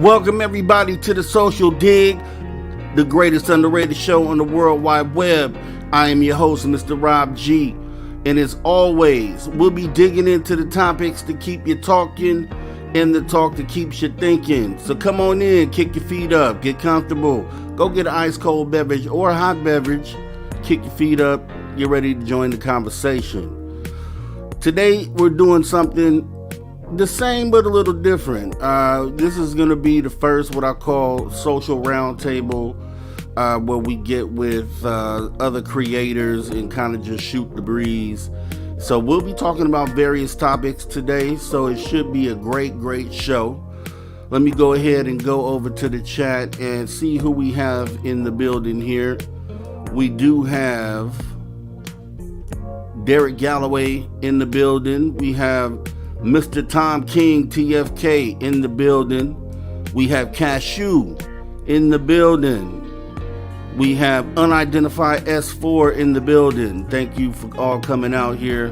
Welcome everybody to the Social Dig, the greatest underrated show on the World Wide Web. I am your host, Mr. Rob G. And as always, we'll be digging into the topics to keep you talking and the talk that keeps you thinking. So come on in, kick your feet up, get comfortable, go get an ice cold beverage or a hot beverage, kick your feet up, get ready to join the conversation. Today we're doing something the same but a little different. This is going to be the first what I call social roundtable, where we get with other creators and kind of just shoot the breeze. So we'll be talking about various topics today, so it should be a great show. Let me go ahead and go over to the chat and see who we have in the building here. We do have Derek Galloway in the building. We have Mr. Tom King, TFK, in the building. We have Cashew in the building. We have Unidentified S4 in the building. Thank you for all coming out here.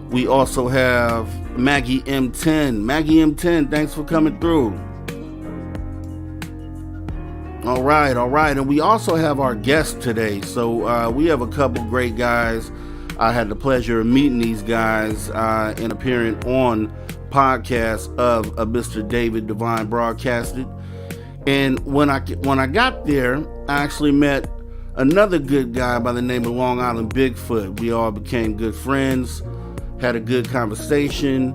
We also have Maggie M10. Maggie M10, thanks for coming through. All right. And we also have our guest today. So we have a couple great guys. I had the pleasure of meeting these guys and appearing on podcasts of Mr. David Divine Broadcasted. And when I got there, I actually met another good guy by the name of Long Island Bigfoot. We all became good friends, had a good conversation,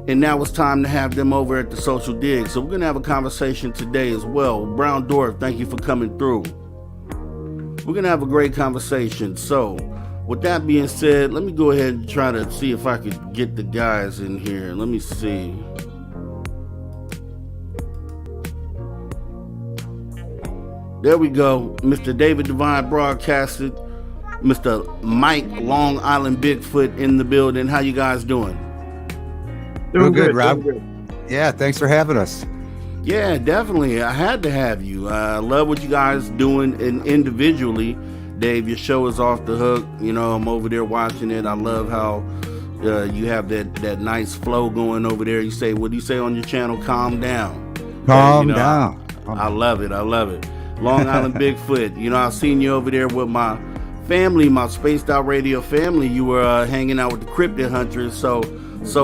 and now it's time to have them over at the Social Dig. So we're going to have a conversation today as well. Brown Dwarf, thank you for coming through. We're going to have a great conversation. So with that being said, let me go ahead and try to see if I could get the guys in here. Let me see. There we go. Mr. David Divine Broadcasted, Mr. Mike Long Island Bigfoot in the building. How you guys doing? Doing good, Rob. Doing good. Yeah, thanks for having us. Yeah, definitely. I had to have you. I love what you guys doing individually. Dave, your show is off the hook. You know, I'm over there watching it. I love how you have that nice flow going over there. You say, what do you say on your channel? Calm down. Calm down. I love it. Long Island Bigfoot. You know, I've seen you over there with my family, my Spaced Out Radio family. You were hanging out with the Cryptid Hunters. So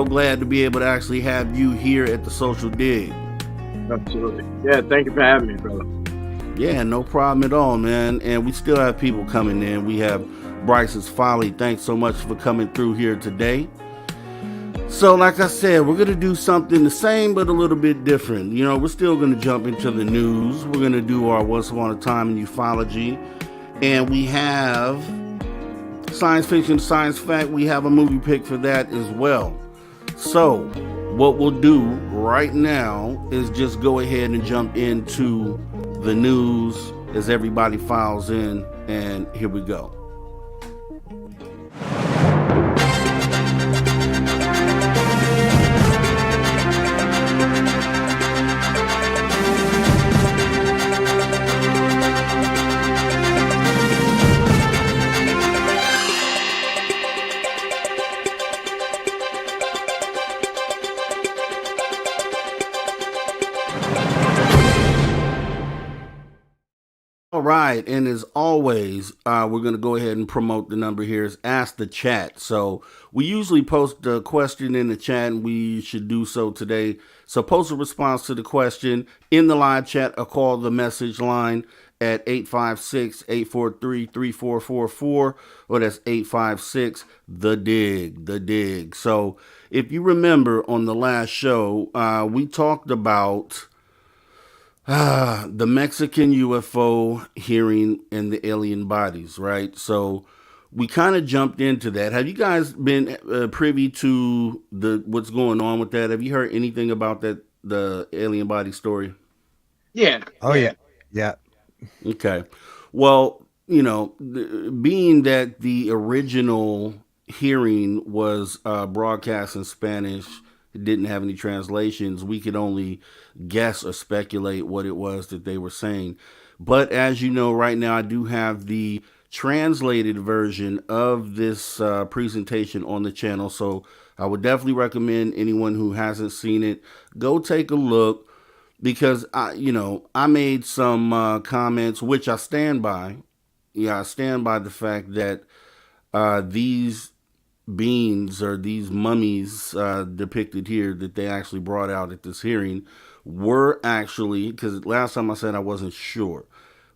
glad to be able to actually have you here at the Social Dig. Absolutely. Yeah, thank you for having me, brother. Yeah, no problem at all, man. And we still have people coming in. We have Bryce's Folly. Thanks so much for coming through here today. So like I said, we're going to do something the same but a little bit different. You know, we're still going to jump into the news. We're going to do our Once Upon a Time in Ufology. And we have Science Fiction, Science Fact. We have a movie pick for that as well. So what we'll do right now is just go ahead and jump into the news as everybody files in, and here we go. All right, and as always, we're going to go ahead and promote the number here is Ask the Chat. So we usually post a question in the chat, and we should do so today. So post a response to the question in the live chat or call the message line at 856-843-3444, or that's 856-THE-DIG. So if you remember on the last show, we talked about the Mexican UFO hearing and the alien bodies, right? So we kind of jumped into that. Have you guys been privy to what's going on with that? Have you heard anything about that, the alien body story? Yeah. Oh, yeah. Okay. Well, you know, being that the original hearing was broadcast in Spanish, it didn't have any translations, we could only guess or speculate what it was that they were saying. But as you know, right now I do have the translated version of this presentation on the channel, so I would definitely recommend anyone who hasn't seen it, go take a look. because I made some comments which I stand by. Yeah, I stand by the fact that these beings or these mummies depicted here that they actually brought out at this hearing were actually, because last time I said I wasn't sure,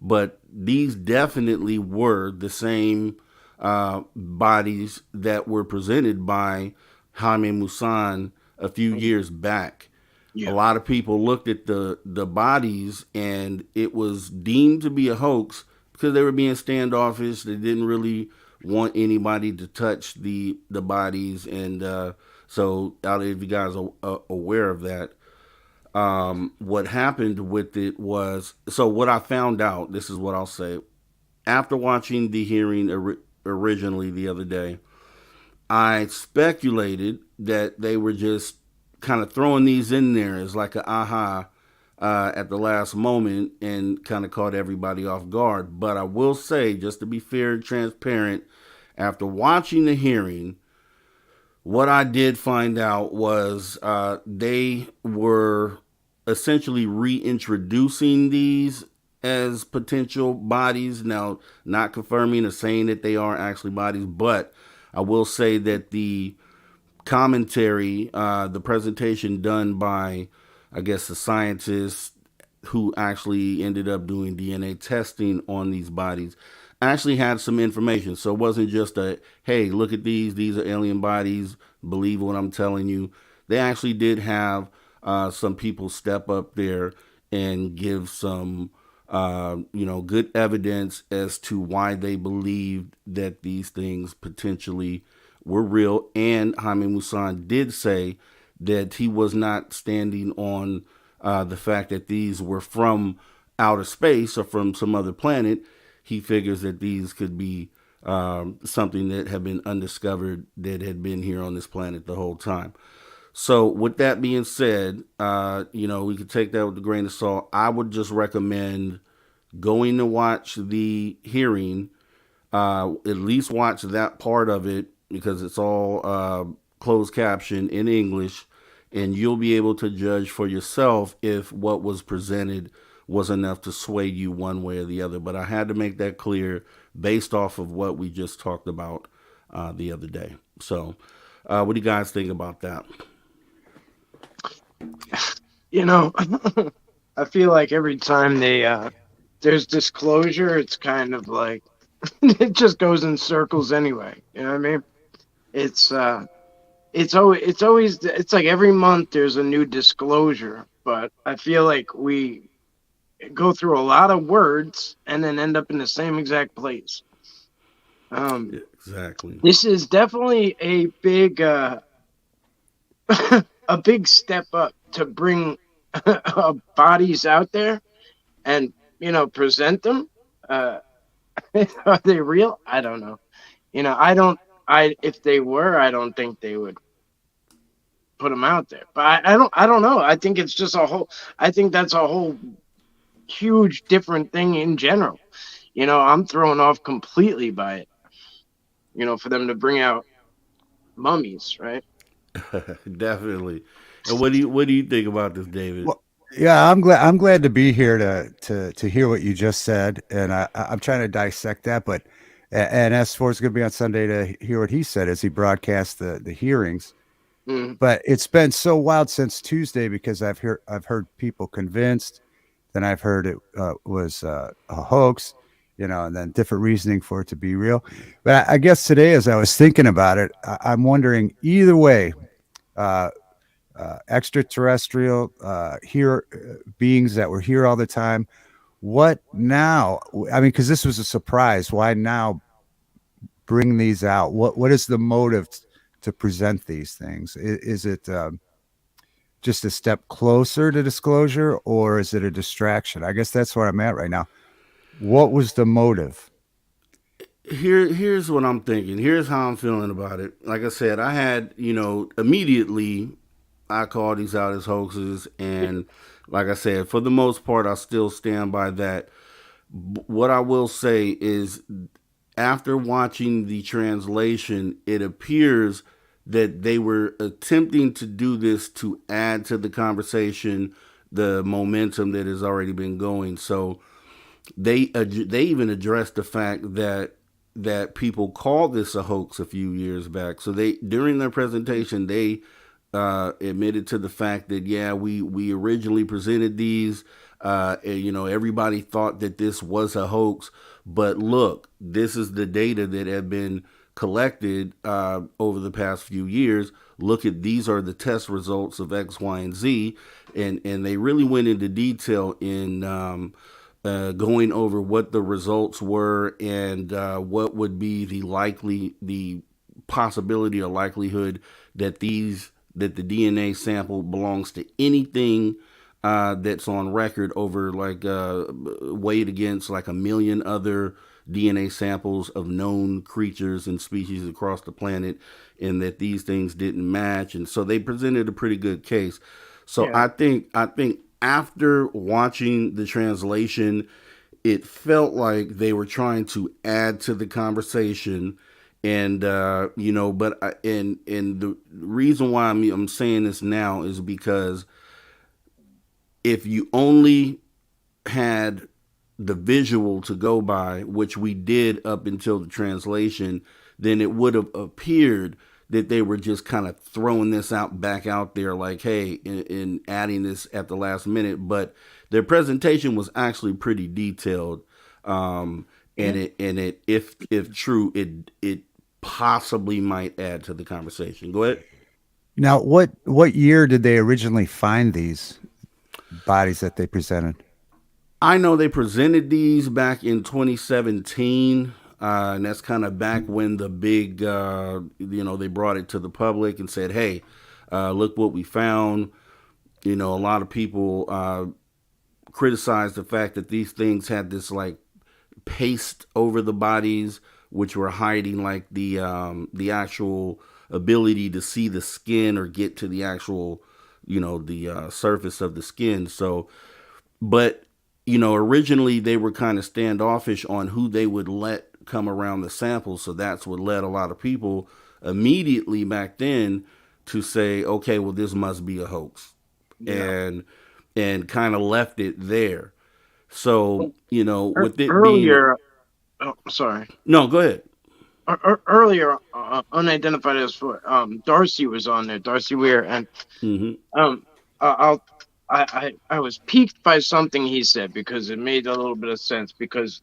but these definitely were the same bodies that were presented by Jaime Musan a few years back. A Yeah. lot of people looked at the bodies and it was deemed to be a hoax because they were being standoffish. They didn't really want anybody to touch the bodies, and so I don't know if you guys are aware of that. What happened with it was, so what I found out. This is what I'll say after watching the hearing originally the other day. I speculated that they were just kind of throwing these in there as like a aha at the last moment and kind of caught everybody off guard. But I will say, just to be fair and transparent, after watching the hearing, what I did find out was they were essentially reintroducing these as potential bodies. Now, not confirming or saying that they are actually bodies, but I will say that the commentary, the presentation done by, I guess, the scientists who actually ended up doing DNA testing on these bodies, actually had some information. So it wasn't just a, hey, look at these are alien bodies, believe what I'm telling you. They actually did have some people step up there and give some, good evidence as to why they believed that these things potentially were real. And Jaime Musan did say that he was not standing on the fact that these were from outer space or from some other planet. He figures that these could be something that had been undiscovered that had been here on this planet the whole time. So, with that being said, we could take that with a grain of salt. I would just recommend going to watch the hearing, at least watch that part of it because it's all closed caption in English, and you'll be able to judge for yourself if what was presented was enough to sway you one way or the other. But I had to make that clear based off of what we just talked about the other day. So, what do you guys think about that? I feel like every time there's disclosure, it's kind of like it just goes in circles anyway. You know what I mean? It's always it's like every month there's a new disclosure, but I feel like we go through a lot of words and then end up in the same exact place. Exactly. This is definitely a big a big step up to bring bodies out there and present them. Are they real? I don't know. I don't. I if they were, I don't think they would put them out there. But I don't. I don't know. I think it's just a whole. I think that's a whole huge different thing in general. I'm thrown off completely by it. For them to bring out mummies, right? Definitely. And what do you think about this, David? Well, yeah, I'm glad to be here to hear what you just said, and I'm trying to dissect that. But and S4 is going to be on Sunday to hear what he said as he broadcast the hearings. Mm. But it's been so wild since Tuesday because I've heard people convinced, then I've heard it was a hoax, and then different reasoning for it to be real. But I guess today, as I was thinking about it, I'm wondering either way. Uh, Extraterrestrial here beings that were here all the time. What now? I mean, because this was a surprise. Why now bring these out? What is the motive to present these things? Is it just a step closer to disclosure, or is it a distraction? I guess that's where I'm at right now. What was the motive? Here's what I'm thinking. Here's how I'm feeling about it. Like I said, I had, immediately I called these out as hoaxes, and like I said, for the most part, I still stand by that. What I will say is, after watching the translation, it appears that they were attempting to do this to add to the conversation the momentum that has already been going. So they even addressed the fact that people called this a hoax a few years back. So they during their presentation they admitted to the fact that yeah, we originally presented these. Everybody thought that this was a hoax, but look, this is the data that have been collected over the past few years. Look at these are the test results of X, Y, and Z, and they really went into detail in going over what the results were and what would be the possibility or likelihood that the DNA sample belongs to anything that's on record over like weighed against like a million other DNA samples of known creatures and species across the planet, and that these things didn't match, and so they presented a pretty good case. So Yeah. I think after watching the translation, it felt like they were trying to add to the conversation, and and the reason why I'm saying this now is because if you only had the visual to go by, which we did up until the translation, then it would have appeared that they were just kind of throwing this out back out there like, hey, and adding this at the last minute. But their presentation was actually pretty detailed, and Yeah. it if true, it possibly might add to the conversation. Go ahead. Now, what year did they originally find these bodies that they presented? I know they presented these back in 2017, and that's kind of back when the big, they brought it to the public and said, "Hey, look what we found." A lot of people criticized the fact that these things had this like paste over the bodies, which were hiding like the actual ability to see the skin or get to the actual, the surface of the skin. So but originally they were kind of standoffish on who they would let come around the sample, so that's what led a lot of people immediately back then to say, okay, well, this must be a hoax, Yeah. and kind of left it there. So with it being Earlier, oh, sorry. no, go ahead. Earlier, unidentified as for Darcy was on there, Darcy Weir, and Hmm. um, I'll I was piqued by something he said because it made a little bit of sense because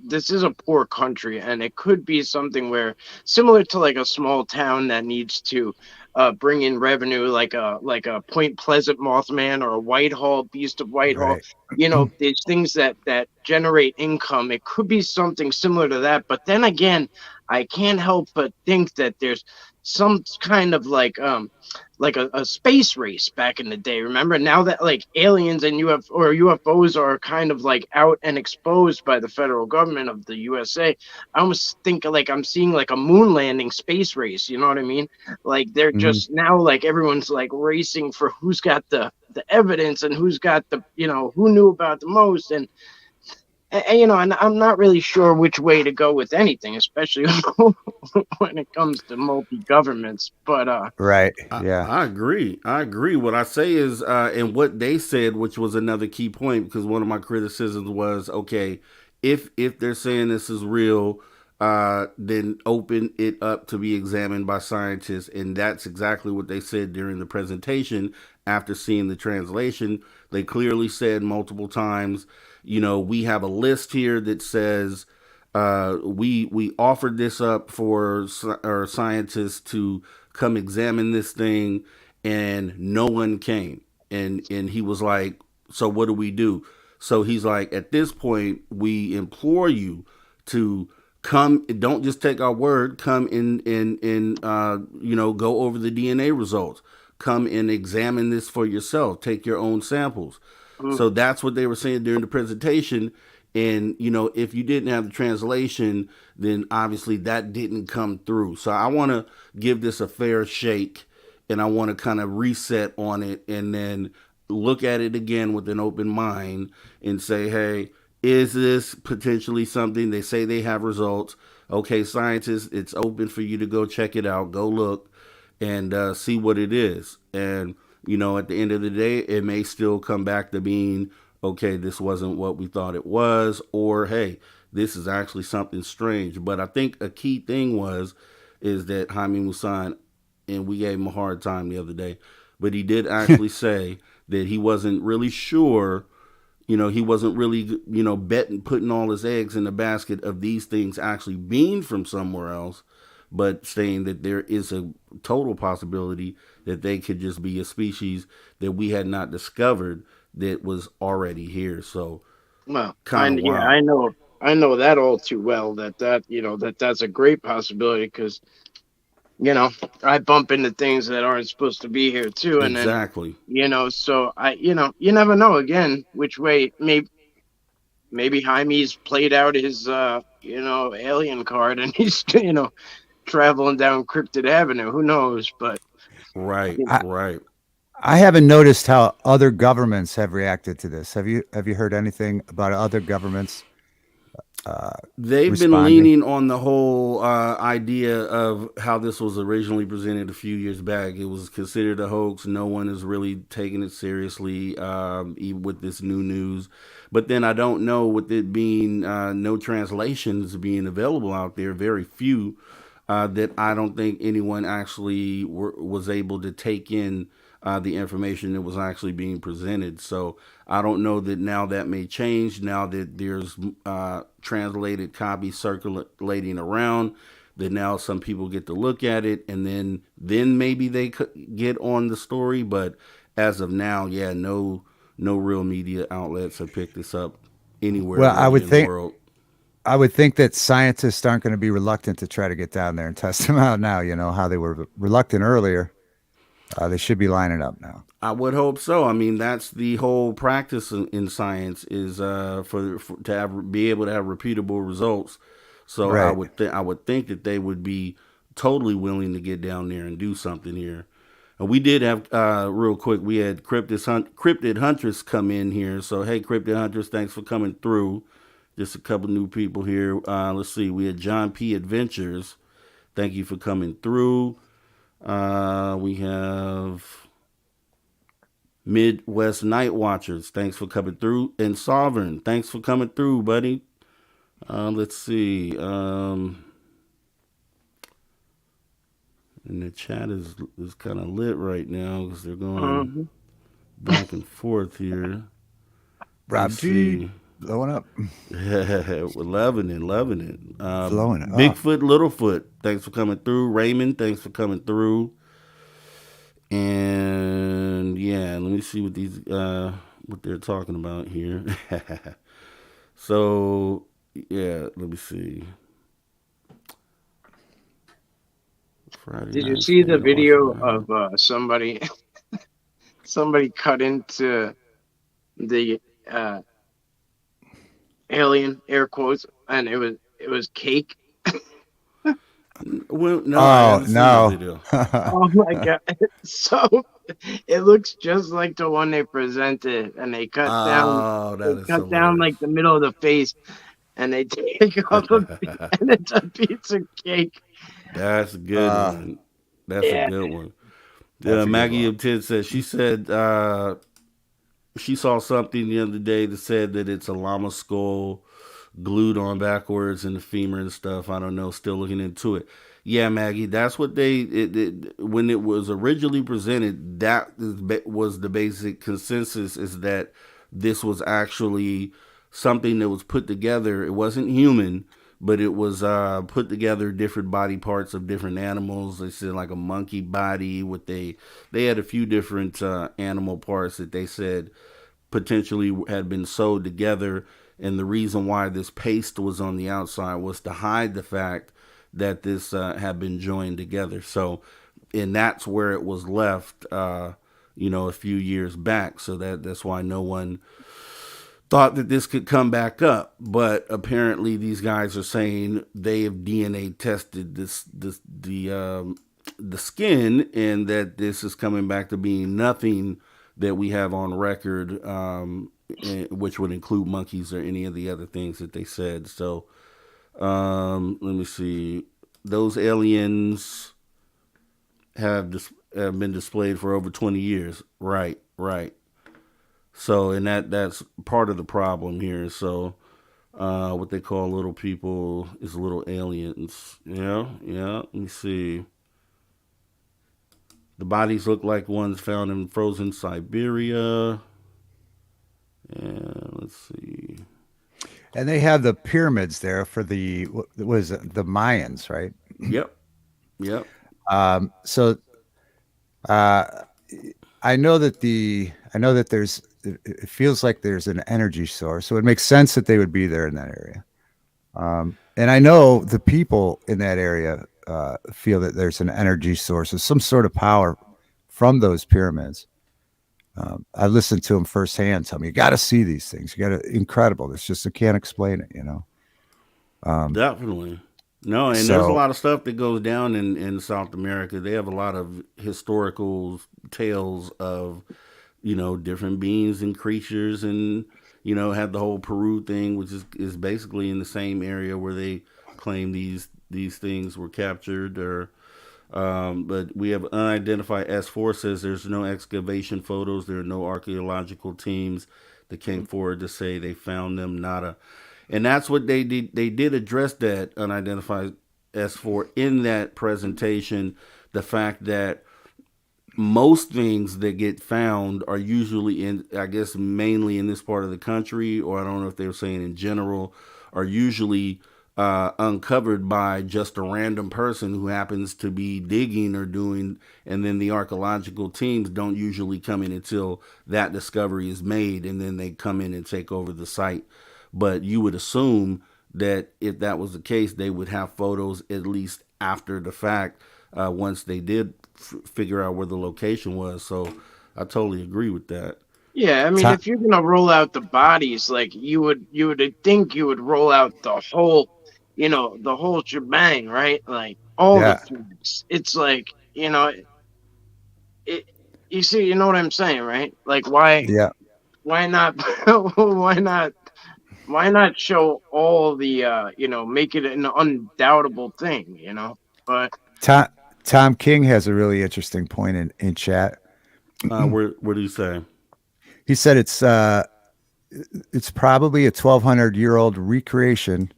this is a poor country and it could be something where similar to like a small town that needs to bring in revenue like a Point Pleasant Mothman or a Whitehall Beast of Whitehall, Right. these things that generate income. It could be something similar to that, but then again, I can't help but think that there's some kind of like a space race back in the day. Remember now that like aliens and UFOs are kind of like out and exposed by the federal government of the USA. I almost think like I'm seeing like a moon landing space race. You know what I mean? Like they're Mhm. just now like everyone's like racing for who's got the evidence and who's got the who knew about the most and I'm not really sure which way to go with anything, especially when it comes to multi governments. But Right. I, Yeah. I agree. I agree. What I say is, and what they said, which was another key point, because one of my criticisms was, okay, if they're saying this is real, then open it up to be examined by scientists, and that's exactly what they said during the presentation. After seeing the translation, they clearly said multiple times, we have a list here that says we offered this up for our scientists to come examine this thing, and no one came. And he was like, so what do we do? So he's like, at this point, we implore you to come. Don't just take our word. Come and go over the DNA results. Come and examine this for yourself. Take your own samples. mm, So that's what they were saying during the presentation. And if you didn't have the translation, then obviously that didn't come through. So I want to give this a fair shake, and I want to kind of reset on it, and then look at it again with an open mind and say, hey, is this potentially something? They say they have results. Okay, scientists, it's open for you to go check it out, go look and see what it is. And at the end of the day, it may still come back to being, okay, this wasn't what we thought it was, or hey, this is actually something strange. But I think a key thing is that Jaime Musan, and we gave him a hard time the other day, but he did actually say that he wasn't really sure. He wasn't really, betting, putting all his eggs in the basket of these things actually being from somewhere else, but saying that there is a total possibility that they could just be a species that we had not discovered that was already here. So Well, kind of yeah, wild. I know that all too well. That's a great possibility because I bump into things that aren't supposed to be here too, and then Exactly. so you never know again which way. Maybe Jaime's played out his alien card, and he's traveling down Cryptid Avenue. Who knows? But Right. you know, I, Right. I haven't noticed how other governments have reacted to this. Have you heard anything about other governments uh, They've been responding? leaning on the whole idea of how this was originally presented a few years back. It was considered a hoax. No one is really taking it seriously, even with this new news. But then I don't know, with it being no translations being available out there, very few, that I don't think anyone actually was able to take in the information that was actually being presented. So I don't know that now that may change now that there's translated copies circulating around. That now some people get to look at it, and then maybe they could get on the story. But as of now, yeah, no real media outlets have picked this up anywhere Well, really in the world. I would think that scientists aren't going to be reluctant to try to get down there and test them out now. You know how they were reluctant earlier. They should be lining up now. I would hope so. I mean, that's the whole practice in science is for to be able to have repeatable results. So Right. I would think that they would be totally willing to get down there and do something here. And we did have real quick. We had Cryptid Huntress come in here. So hey, Cryptid Huntress, thanks for coming through. Just a couple new people here. Let's see. We had John P. Adventures. Thank you for coming through. We have Midwest Night Watchers. Thanks for coming through. And Sovereign, thanks for coming through, buddy. Let's see. And the chat is kind of lit right now because they're going mhm. back and forth here. Let's Rob G see. blowing up, We're loving it, loving it. blowing it up. Bigfoot, Littlefoot, thanks for coming through. Raymond, thanks for coming through. And yeah, let me see what they're talking about here. So yeah, let me see. Friday Did you night see the staying awesome, video man. of somebody cut into the alien air quotes, and it was cake? Well, no, I Oh haven't seen the no. video. Oh my god! So it looks just like the one they presented, and they cut down. Oh, They that is cut down hilarious. like the middle of the face, and they take off and it's a piece of cake. That's a good uh, one. That's a Yeah. good one. that's a good Maggie one. of Tid said she saw something the other day that said that it's a llama skull glued on backwards in the femur and stuff. I don't know. Still looking into it. Yeah, Maggie, that's what when it was originally presented. Was the basic consensus is that this was actually something that was put together. It wasn't human, but it was put together different body parts of different animals. They said like a monkey body with they had a few different animal parts that they said potentially had been sewed together. And the reason why this paste was on the outside was to hide the fact that this had been joined together. So, and that's where it was left, a few years back. So that's why no one thought that this could come back up. But apparently, these guys are saying they have DNA tested the skin, and that this is coming back to being nothing that we have on record, which would include monkeys or any of the other things that they said. So let me see. Those aliens have have been displayed for over 20 years. Right, right. So, and that's part of the problem here. So, what they call little people is little aliens. Yeah, yeah. Let me see. The bodies look like ones found in frozen Siberia. And let's see. And they have the pyramids there for the what was it, the Mayans, right? Yep, yep. So uh, I know that there's it feels like there's an energy source, so it makes sense that they would be there in that area. And I know the people in that area feel that there's an energy source of some sort of power from those pyramids. I listened to them firsthand. Tell me, you got to see these things. You got to incredible. It's just I can't explain it. You know. Definitely. No, and there's a So lot of stuff that goes down in South America. They have a lot of historical tales of, different beings and creatures, and, had the whole Peru thing, which is basically in the same area where they claim these things were captured. Or but we have unidentified S4 says there's no excavation photos. There are no archaeological teams that came forward to say they found them. Nada. And that's what they did. They did address that unidentified S4 in that presentation. The fact that most things that get found are usually in, I guess, mainly in this part of the country, or I don't know if they were saying in general, are usually uncovered by just a random person who happens to be digging or doing, and then the archaeological teams don't usually come in until that discovery is made, and then they come in and take over the site. But you would assume that if that was the case, they would have photos at least after the fact, once they did figure out where the location was. So I totally agree with that. Yeah, I mean, Ti- if you're gonna roll out the bodies, like you would think you would roll out the whole, the whole shebang, right? Like all the yeah, things. It's like, it. You see, you know what I'm saying, right? Like, yeah. why not, why not, why not show all the, make it an undoubtable thing, But Tom, Tom King has a really interesting point in chat. Where do you say? He said it's probably a 1,200-year-old recreation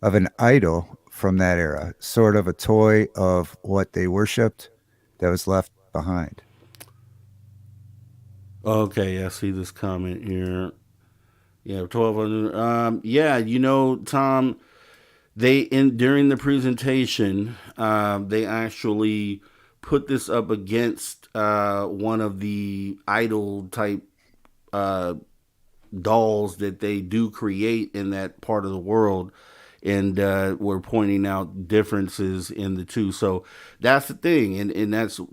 of an idol from that era, sort of a toy of what they worshipped that was left behind. Okay, I see this comment here. Yeah, 1200. Yeah, Tom. They in during the presentation, they actually put this up against one of the idol type uh, dolls that they do create in that part of the world, and we're pointing out differences in the two. So that's the thing, and that's a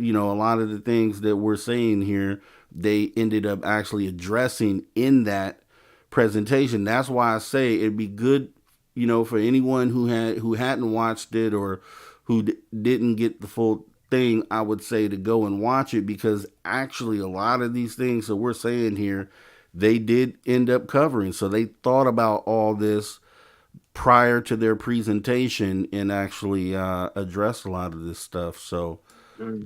lot of the things that we're saying here. They ended up actually addressing in that presentation. That's why I say it'd be good, for anyone who hadn't watched it, or who didn't get the full thing. I would say to go and watch it, because actually a lot of these things that we're saying here, they did end up covering. So they thought about all this prior to their presentation and actually addressed a lot of this stuff. So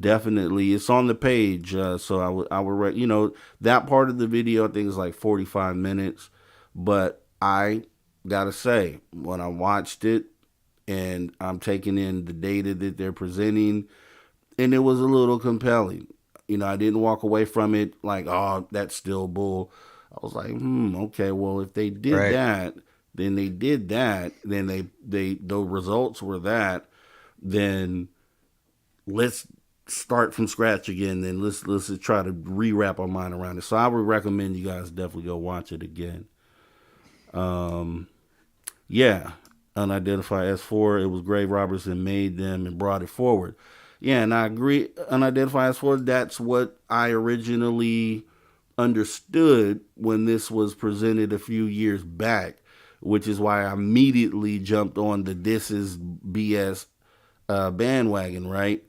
definitely, it's on the page. So I would that part of the video, I think, is like 45 minutes. But I gotta say, when I watched it and I'm taking in the data that they're presenting, and it was a little compelling. I didn't walk away from it like, oh, that's still bull. I was like, okay, well, if they did Right. that, then they did that, then the results were that, then let's start from scratch again. Then let's just try to rewrap our mind around it. So I would recommend you guys definitely go watch it again. Yeah, unidentified S4. It was grave robbers that made them and brought it forward. Yeah, and I agree. Unidentified S4. That's what I originally understood when this was presented a few years back, which is why I immediately jumped on the "this is BS" bandwagon, right?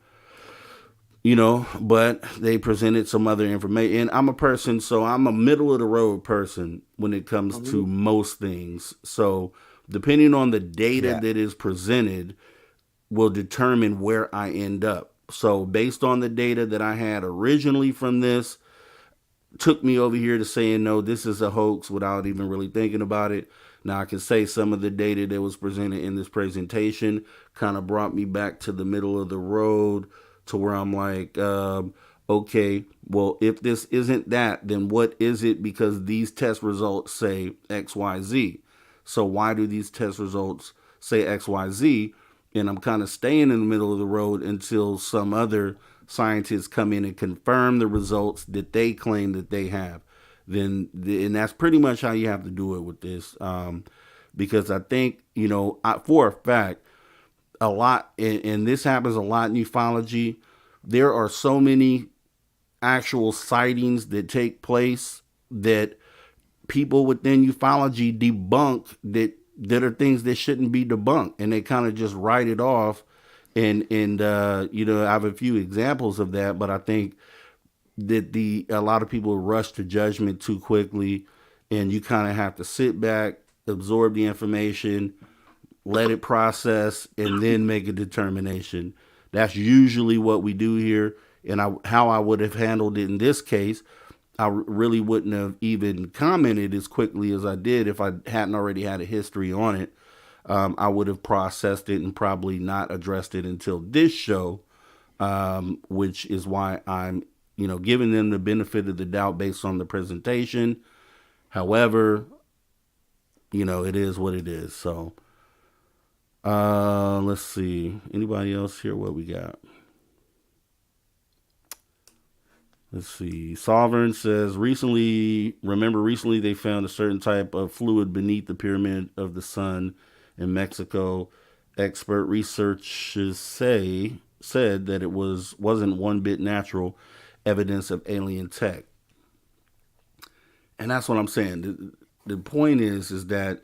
But they presented some other information. And I'm a person, so I'm a middle of the road person when it comes to most things. So depending on the data Yeah. that is presented will determine where I end up. So based on the data that I had originally from this, took me over here to saying no, this is a hoax without even really thinking about it. Now I can say some of the data that was presented in this presentation kind of brought me back to the middle of the road to where I'm like, okay, well, if this isn't that, then what is it? Because these test results say XYZ. So why do these test results say XYZ? And I'm kind of staying in the middle of the road until some other scientists come in and confirm the results that they claim that they have. And that's pretty much how you have to do it with this. Because I think, for a fact, a lot, and this happens a lot in ufology, there are so many actual sightings that take place that people within ufology debunk that are things that shouldn't be debunked, and they kind of just write it off. And I have a few examples of that, but I think that a lot of people rush to judgment too quickly, and you kind of have to sit back, absorb the information, let it process, and then make a determination. That's usually what we do here. And how I would have handled it in this case, I really wouldn't have even commented as quickly as I did if I hadn't already had a history on it. I would have processed it and probably not addressed it until this show, which is why I'm, giving them the benefit of the doubt based on the presentation. However, it is what it is. So, let's see. Anybody else here? What we got? Let's see. Sovereign says, recently they found a certain type of fluid beneath the pyramid of the sun in Mexico. Expert researchers said that it wasn't one bit natural evidence of alien tech. And that's what I'm saying. The point is that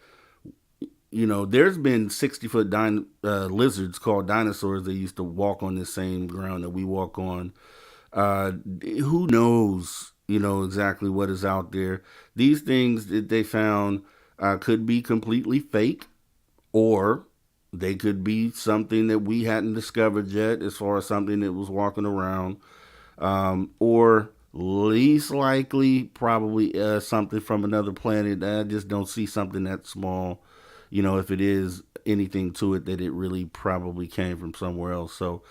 there's been 60-foot lizards called dinosaurs that used to walk on the same ground that we walk on. Who knows, exactly what is out there. These things that they found could be completely fake, or they could be something that we hadn't discovered yet, as far as something that was walking around, or least likely probably something from another planet. I just don't see something that small, if it is anything to it, that it really probably came from somewhere else. So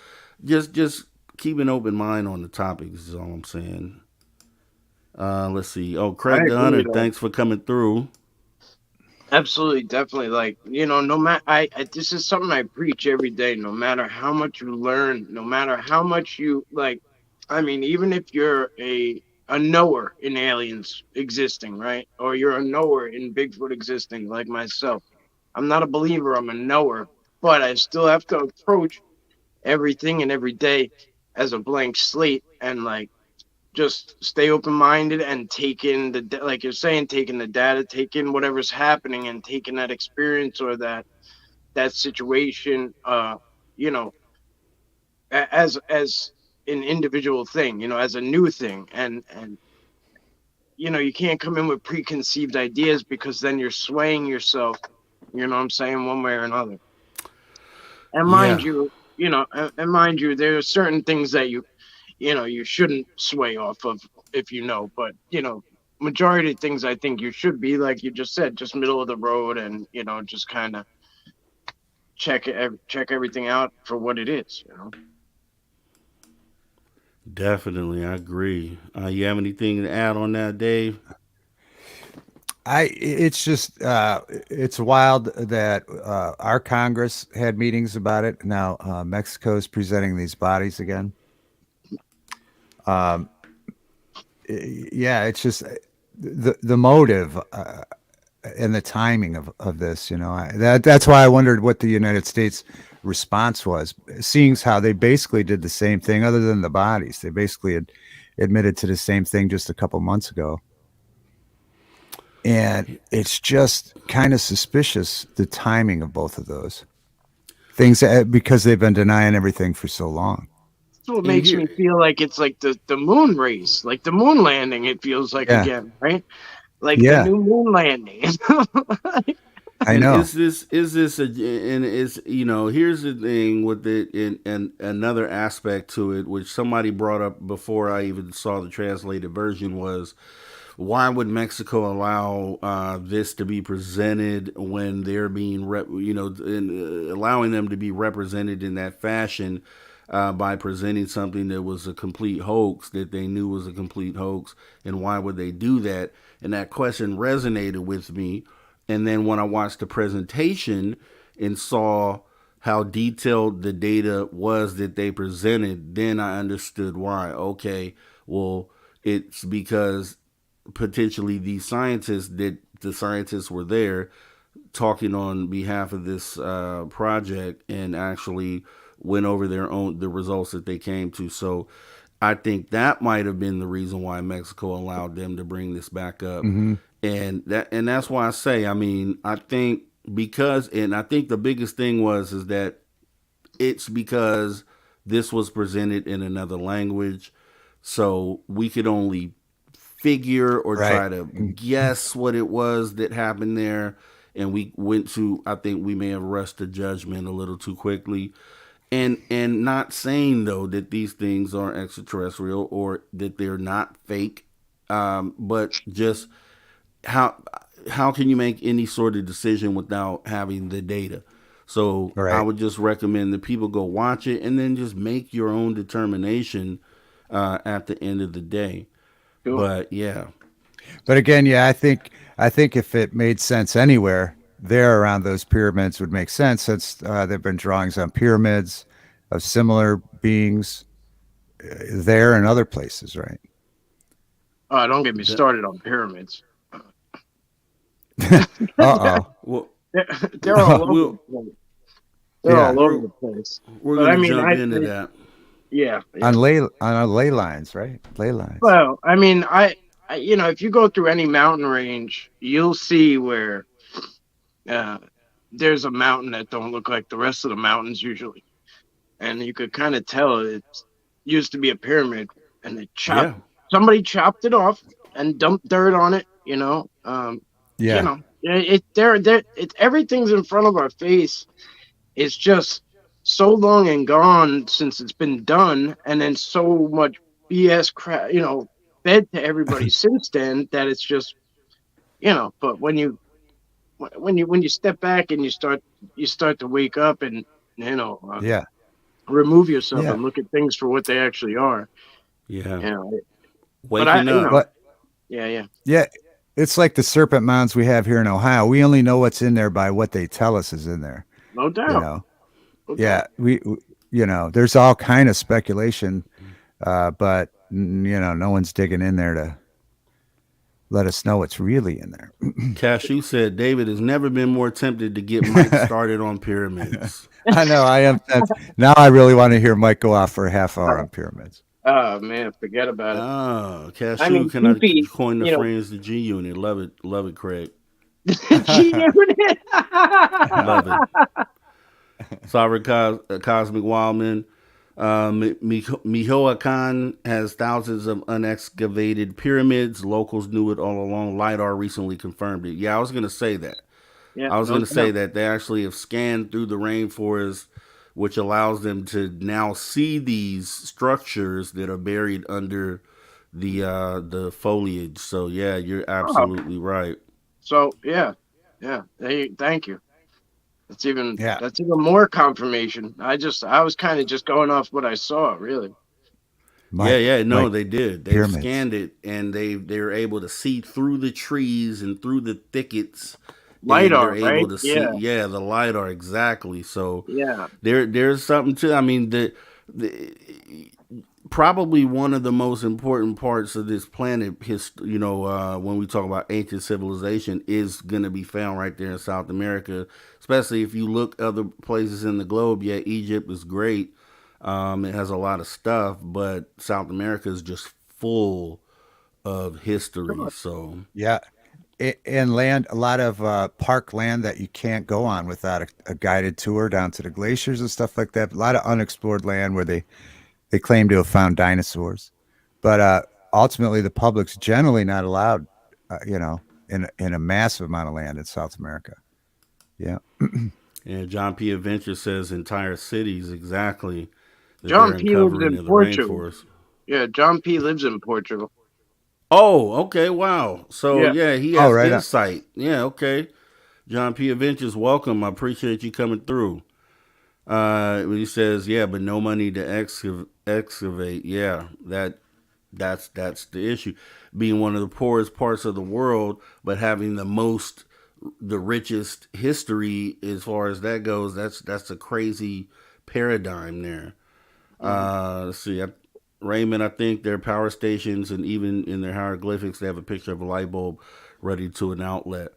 just keep an open mind on the topic is all I'm saying. Let's see. Oh, Craig the Hunter, thanks for coming through. Absolutely, definitely. Like, no matter, this is something I preach every day. No matter how much you learn, no matter how much you like, even if you're a knower in aliens existing, right? Or you're a knower in Bigfoot existing, like myself. I'm not a believer, I'm a knower, but I still have to approach everything and every day as a blank slate, and like just stay open-minded and take in like you're saying, taking the data, take in whatever's happening, and taking that experience or that situation as an individual thing, as a new thing. And you can't come in with preconceived ideas, because then you're swaying yourself, what I'm saying, one way or another. And mind you, there are certain things that you shouldn't sway off of, if but majority of things I think you should be, like you just said, just middle of the road, and just kind of check everything out for what it is. Definitely, I agree. You have anything to add on that, Dave? It's just it's wild that our Congress had meetings about it. Now Mexico's presenting these bodies again. It's just the motive and the timing of this. That's why I wondered what the United States response was, seeing how they basically did the same thing, other than the bodies. They basically had admitted to the same thing just a couple months ago. And it's just kind of suspicious, the timing of both of those things, because they've been denying everything for so long. That's what makes me feel like it's like the moon race, like the moon landing. It feels like again, right? Like the new moon landing. I And know. is this a, and it's, here's the thing with it, and another aspect to it, which somebody brought up before I even saw the translated version, was why would Mexico allow this to be presented when they're being, allowing them to be represented in that fashion, by presenting something that was a complete hoax, that they knew was a complete hoax, and why would they do that? And that question resonated with me. And then when I watched the presentation and saw how detailed the data was that they presented, then I understood why. Okay, well, it's because potentially the scientists were there talking on behalf of this project, and actually went over the results that they came to. So I think that might have been the reason why Mexico allowed them to bring this back up. Hmm. And that's why I say, I mean, I think because, and I think the biggest thing is that it's because this was presented in another language, so we could only figure or Right. try to guess what it was that happened there. And we went to, I think we may have rushed to judgment a little too quickly. And not saying though that these things are extraterrestrial or that they're not fake, but just how how can you make any sort of decision without having the data? So I Right. would just recommend that people go watch it and then just make your own determination at the end of the day. Cool. But yeah, But again, yeah, I think if it made sense anywhere, there around those pyramids would make sense, since there've been drawings on pyramids of similar beings there and other places, right? Oh, don't get me the, started on pyramids. Uh-oh. well, they're, they're all over the we'll, place. They're Yeah. all over we're the place. we're But I gonna mean, jump I into think, that. yeah, On yeah. ley lines, right? Ley lines. Well, I mean, if you go through any mountain range, you'll see where uh, there's a mountain that don't look like the rest of the mountains usually, and you could kind of tell it used to be a pyramid, and they chopped Yeah, somebody chopped it off and dumped dirt on it. Yeah. Everything's in front of our face. It's just so long and gone since it's been done, and then so much BS crap, fed to everybody since then, that it's just, But when you step back and you start to wake up and you know uh, Yeah. remove yourself Yeah. and look at things for what they actually are. yeah. You know, but Waking up. But yeah, yeah, yeah, it's like the serpent mounds we have here in Ohio. We only know what's in there by what they tell us is in there, no you doubt, know. no Yeah, doubt. there's all kind of speculation, but no one's digging in there to let us know what's really in Cashew said David has never been more tempted to get Mike there. started on pyramids. I know. I am. Now I really want to hear Mike go off for a half hour on pyramids. Oh man, forget about it. Oh, I Cashew, mean, can I TP, coin the phrase the G Unit? Love it, Craig. G Unit. Love it. Sovereign Cosmic Wildman. Michoacan has thousands of unexcavated pyramids. Locals knew it all along. LiDAR recently confirmed it. Yeah, I was going to say that. Yeah, I was no going to say doubt. that they actually have scanned through the rainforest, which allows them to now see these structures that are buried under the foliage. So yeah, you're Oh, absolutely right. so yeah, yeah. Thank you. Yeah, That's even more confirmation. I was kind of just going off what I saw, really. Yeah, Mike. yeah, no, Mike. they did. They've Pyramids. scanned it, and they're able to see through the trees and through the thickets, and they're LiDAR, able right? to see. Yeah, Yeah, the lidar exactly. So yeah. there's something to. I mean, the probably one of the most important parts of this planet, when we talk about ancient civilization, is going to be found right there in South America. Especially if you look other places in the globe. Yeah, Egypt is great. It has a lot of stuff, but South America is just full of history. Sure. So Yeah, and land, a lot of park land that you can't go on without a guided tour down to the glaciers and stuff like that. A lot of unexplored land where they claim to have found dinosaurs, but ultimately the public's generally not allowed, in a massive amount of land in South America. Yeah. And John P. Adventure says entire cities exactly that they're John P. lives uncovering in of the Portugal. rainforest. Yeah, John P. lives in Portugal. Oh, okay, wow. So Yeah. yeah, he Oh, has right on. insight. Yeah, okay. John P. Adventures, welcome. I appreciate you coming through. He says, yeah, but no money to excavate. Yeah, that's the issue. Being one of the poorest parts of the world, but having the richest history as far as that goes. That's a crazy paradigm there. Mhm. Let's see. Raymond, I think their power stations and even in their hieroglyphics, they have a picture of a light bulb ready to an outlet.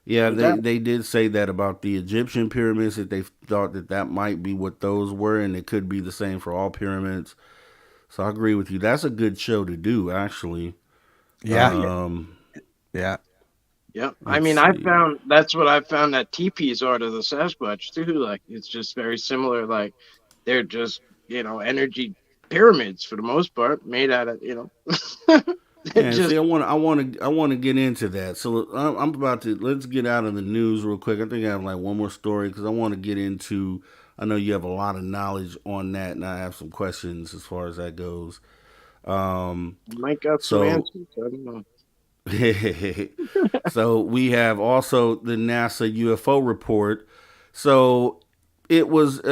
Yeah, But that they did say that about the Egyptian pyramids, that they thought that might be what those were, and it could be the same for all pyramids. So I agree with you. That's a good show to do, actually. oh Yeah. yeah. Um, Yeah. Yeah, I let's mean, see. that's what I found that teepees are to the Sasquatch too. Like, it's just very similar. Like, they're just, energy pyramids for the most part, made out of, they're Yeah, see, just I want to get into that. So I'm about to let's get out of the news real quick. I think I have like one more story because I want to get into. I know you have a lot of knowledge on that, and I have some questions as far as that goes. Um, might got some so answers. I don't know. so we have also the NASA UFO report. So it was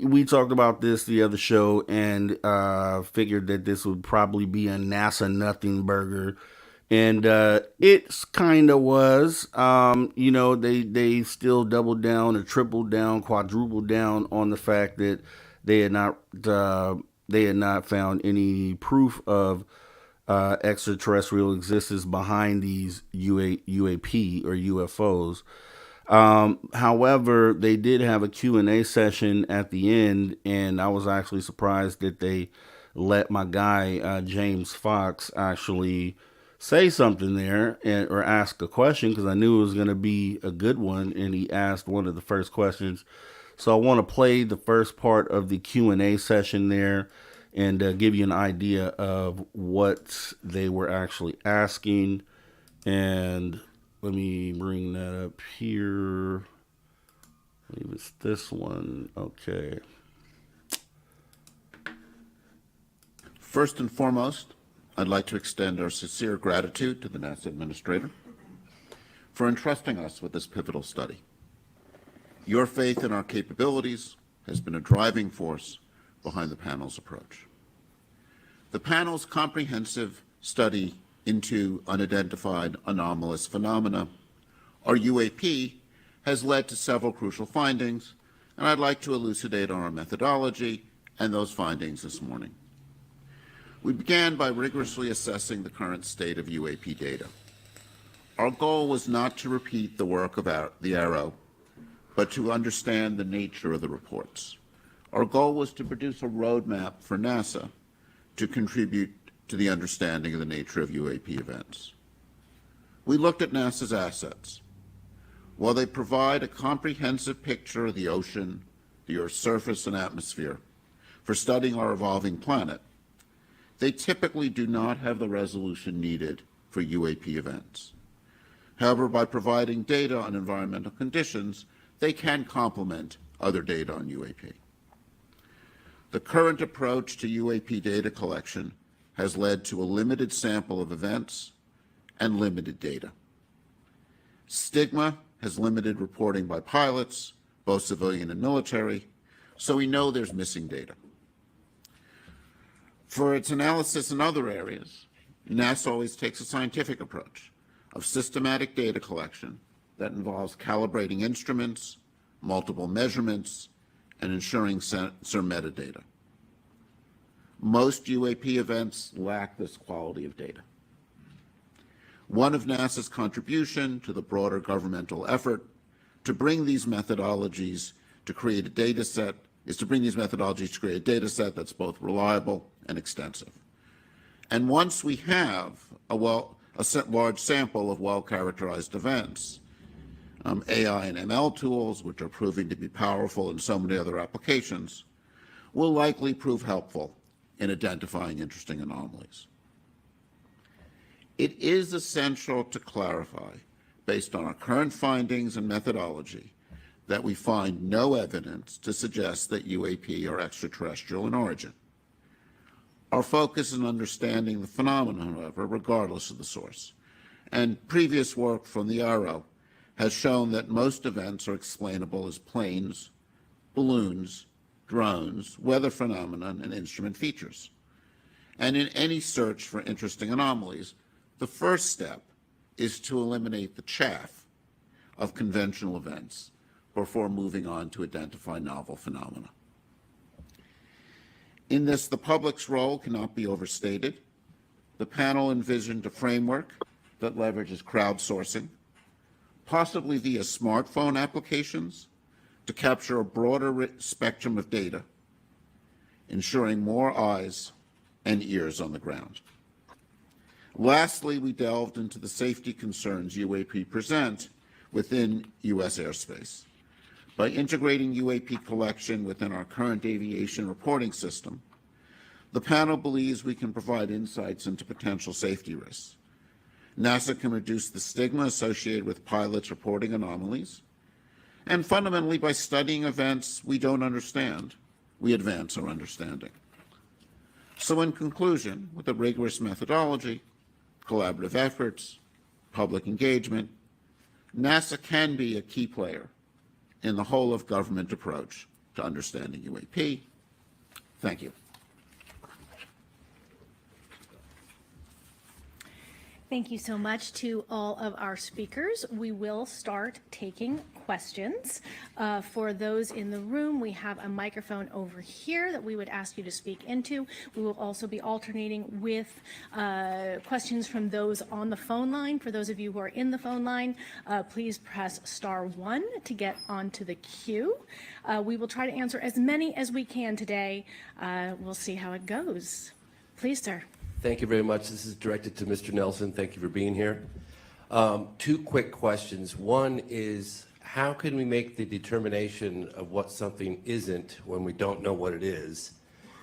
we talked about this the other show and figured that this would probably be a NASA nothing burger, and it's kind of was. They still doubled down or tripled down, quadrupled down on the fact that they had not uh, they had not found any proof of extraterrestrial existence behind these UAP or UFOs. However, they did have a Q&A session at the end, and I was actually surprised that they let my guy James Fox actually say something there or ask a question because I knew it was going to be a good one, and he asked one of the first questions. So I want to play the first part of the Q&A session there and give you an idea of what they were actually asking. And let me bring that up here. I believe it's this one. Okay. First and foremost, I'd like to extend our sincere gratitude to the NASA Administrator for entrusting us with this pivotal study. Your faith in our capabilities has been a driving force behind the panel's approach. The panel's comprehensive study into unidentified anomalous phenomena, or UAP, has led to several crucial findings, and I'd like to elucidate on our methodology and those findings this morning. We began by rigorously assessing the current state of UAP data. Our goal was not to repeat the work of the Arrow, but to understand the nature of the reports. Our goal was to produce a roadmap for NASA to contribute to the understanding of the nature of UAP events. We looked at NASA's assets. While they provide a comprehensive picture of the ocean, the Earth's surface and atmosphere for studying our evolving planet, they typically do not have the resolution needed for UAP events. However, by providing data on environmental conditions, they can complement other data on UAP. The current approach to UAP data collection has led to a limited sample of events and limited data. Stigma has limited reporting by pilots, both civilian and military, so we know there's missing data. For its analysis in other areas, NASA always takes a scientific approach of systematic data collection that involves calibrating instruments, multiple measurements, and ensuring sensor metadata. Most UAP events lack this quality of data. One of NASA's contribution to the broader governmental effort to bring these methodologies to create a data set is to bring these methodologies to create a data set that's both reliable and extensive. And once we have a large sample of well-characterized events, AI and ML tools, which are proving to be powerful in so many other applications, will likely prove helpful in identifying interesting anomalies. It is essential to clarify, based on our current findings and methodology, that we find no evidence to suggest that UAP are extraterrestrial in origin. Our focus is on understanding the phenomenon, however, regardless of the source. And previous work from the ARROW has shown that most events are explainable as planes, balloons, drones, weather phenomena, and instrument features. And in any search for interesting anomalies, the first step is to eliminate the chaff of conventional events before moving on to identify novel phenomena. In this, the public's role cannot be overstated. The panel envisioned a framework that leverages crowdsourcing, possibly via smartphone applications, to capture a broader spectrum of data, ensuring more eyes and ears on the ground. Lastly, we delved into the safety concerns UAP present within U.S. airspace. By integrating UAP collection within our current aviation reporting system, the panel believes we can provide insights into potential safety risks. NASA can reduce the stigma associated with pilots reporting anomalies, and fundamentally, by studying events we don't understand, we advance our understanding. So in conclusion, with a rigorous methodology, collaborative efforts, public engagement, NASA can be a key player in the whole of government approach to understanding UAP. Thank you. Thank you so much to all of our speakers. We will start taking questions. For those in the room, we have a microphone over here that we would ask you to speak into. We will also be alternating with questions from those on the phone line. For those of you who are in the phone line, please press *1 to get onto the queue. We will try to answer as many as we can today. We'll see how it goes. Please, sir. Thank you very much. This is directed to Mr. Nelson. Thank you for being here. Two quick questions. One is, how can we make the determination of what something isn't when we don't know what it is?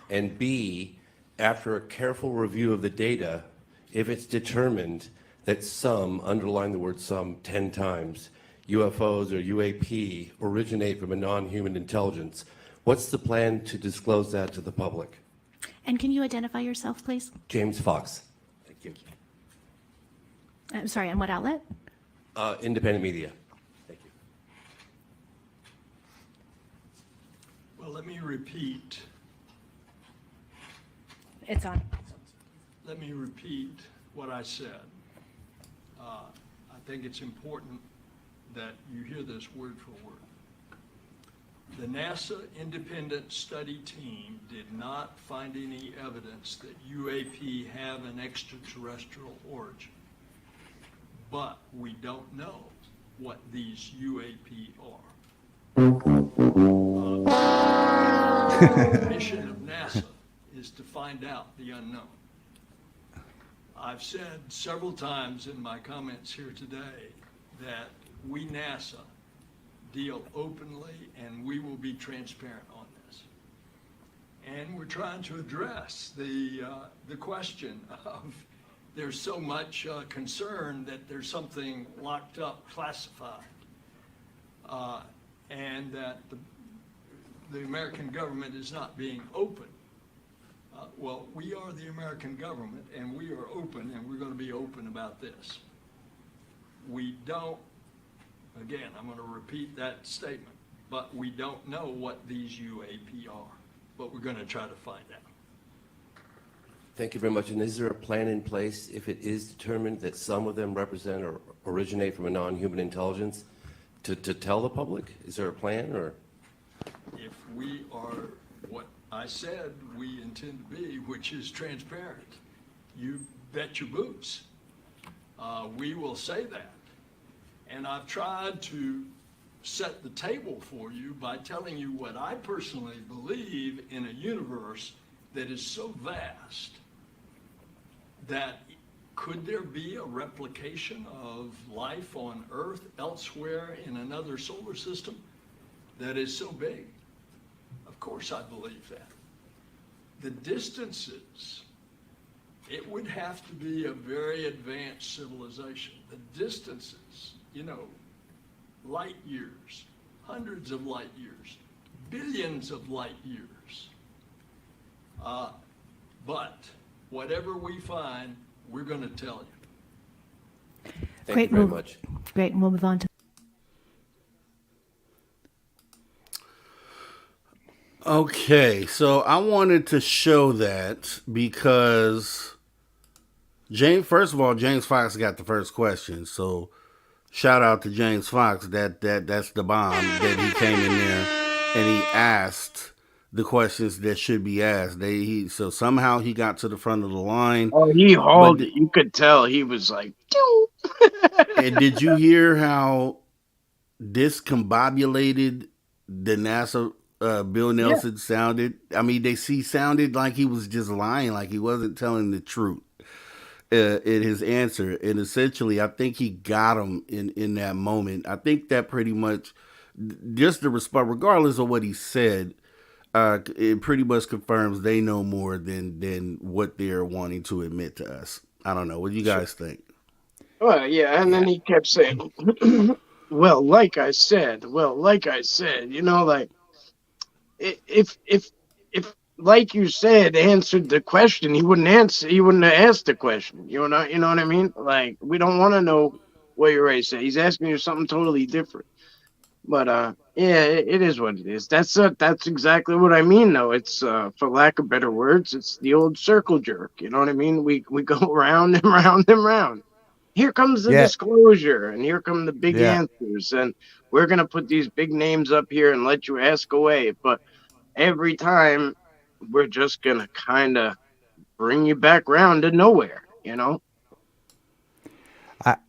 And B, after a careful review of the data, if it's determined that some, underline the word some 10 times, UFOs or UAP originate from a non-human intelligence, what's the plan to disclose that to the public? And can you identify yourself, please? James Fox. Thank you. I'm sorry, on what outlet? Independent media. Thank you. Well, let me repeat. It's on. Let me repeat what I said. I think it's important that you hear this word for word. The NASA independent study team did not find any evidence that UAP have an extraterrestrial origin. But we don't know what these UAP are. The mission of NASA is to find out the unknown. I've said several times in my comments here today that we, NASA, deal openly and we will be transparent on this. And we're trying to address the question of there's so much concern that there's something locked up, classified, and that the American government is not being open. Well, we are the American government, and we are open, and we're going to be open about this. We don't, again, I'm going to repeat that statement, but we don't know what these UAP are, but we're going to try to find out. Thank you very much. And is there a plan in place if it is determined that some of them represent or originate from a non-human intelligence to tell the public? Is there a plan, or? If we are what I said we intend to be, which is transparent, you bet your boots. We will say that. And I've tried to set the table for you by telling you what I personally believe in a universe that is so vast that could there be a replication of life on Earth elsewhere in another solar system that is so big? Of course I believe that. The distances, it would have to be a very advanced civilization. The distances, you know, light years, hundreds of light years, billions of light years. But whatever we find, we're going to tell you. Thank you very much. Great, and we'll move on to. Okay, so I wanted to show that because first of all, James Fox got the first question. So shout out to James Fox. That's the bomb that he came in there and he asked the questions that should be asked. So somehow he got to the front of the line. Oh, he hauled it. You could tell he was like. And did you hear how discombobulated the NASA Bill Nelson sounded? I mean, he sounded like he was just lying, like he wasn't telling the truth in his answer. And essentially, I think he got him in that moment. I think that pretty much, just the response, regardless of what he said, it pretty much confirms they know more than what they're wanting to admit to us. I don't know. What do you guys think? Well, yeah, and then he kept saying, well, like I said, you know, like, if like you said, answered the question, he wouldn't have asked the question. You know what I mean? Like, we don't want to know what you already said. He's asking you something totally different. But yeah, it is what it is. That's exactly what I mean, though. It's for lack of better words, it's the old circle jerk. You know what I mean? We go round and round and round. Here comes the disclosure, and here come the big answers, and we're gonna put these big names up here and let you ask away. But every time, we're just gonna kind of bring you back round to nowhere. You know.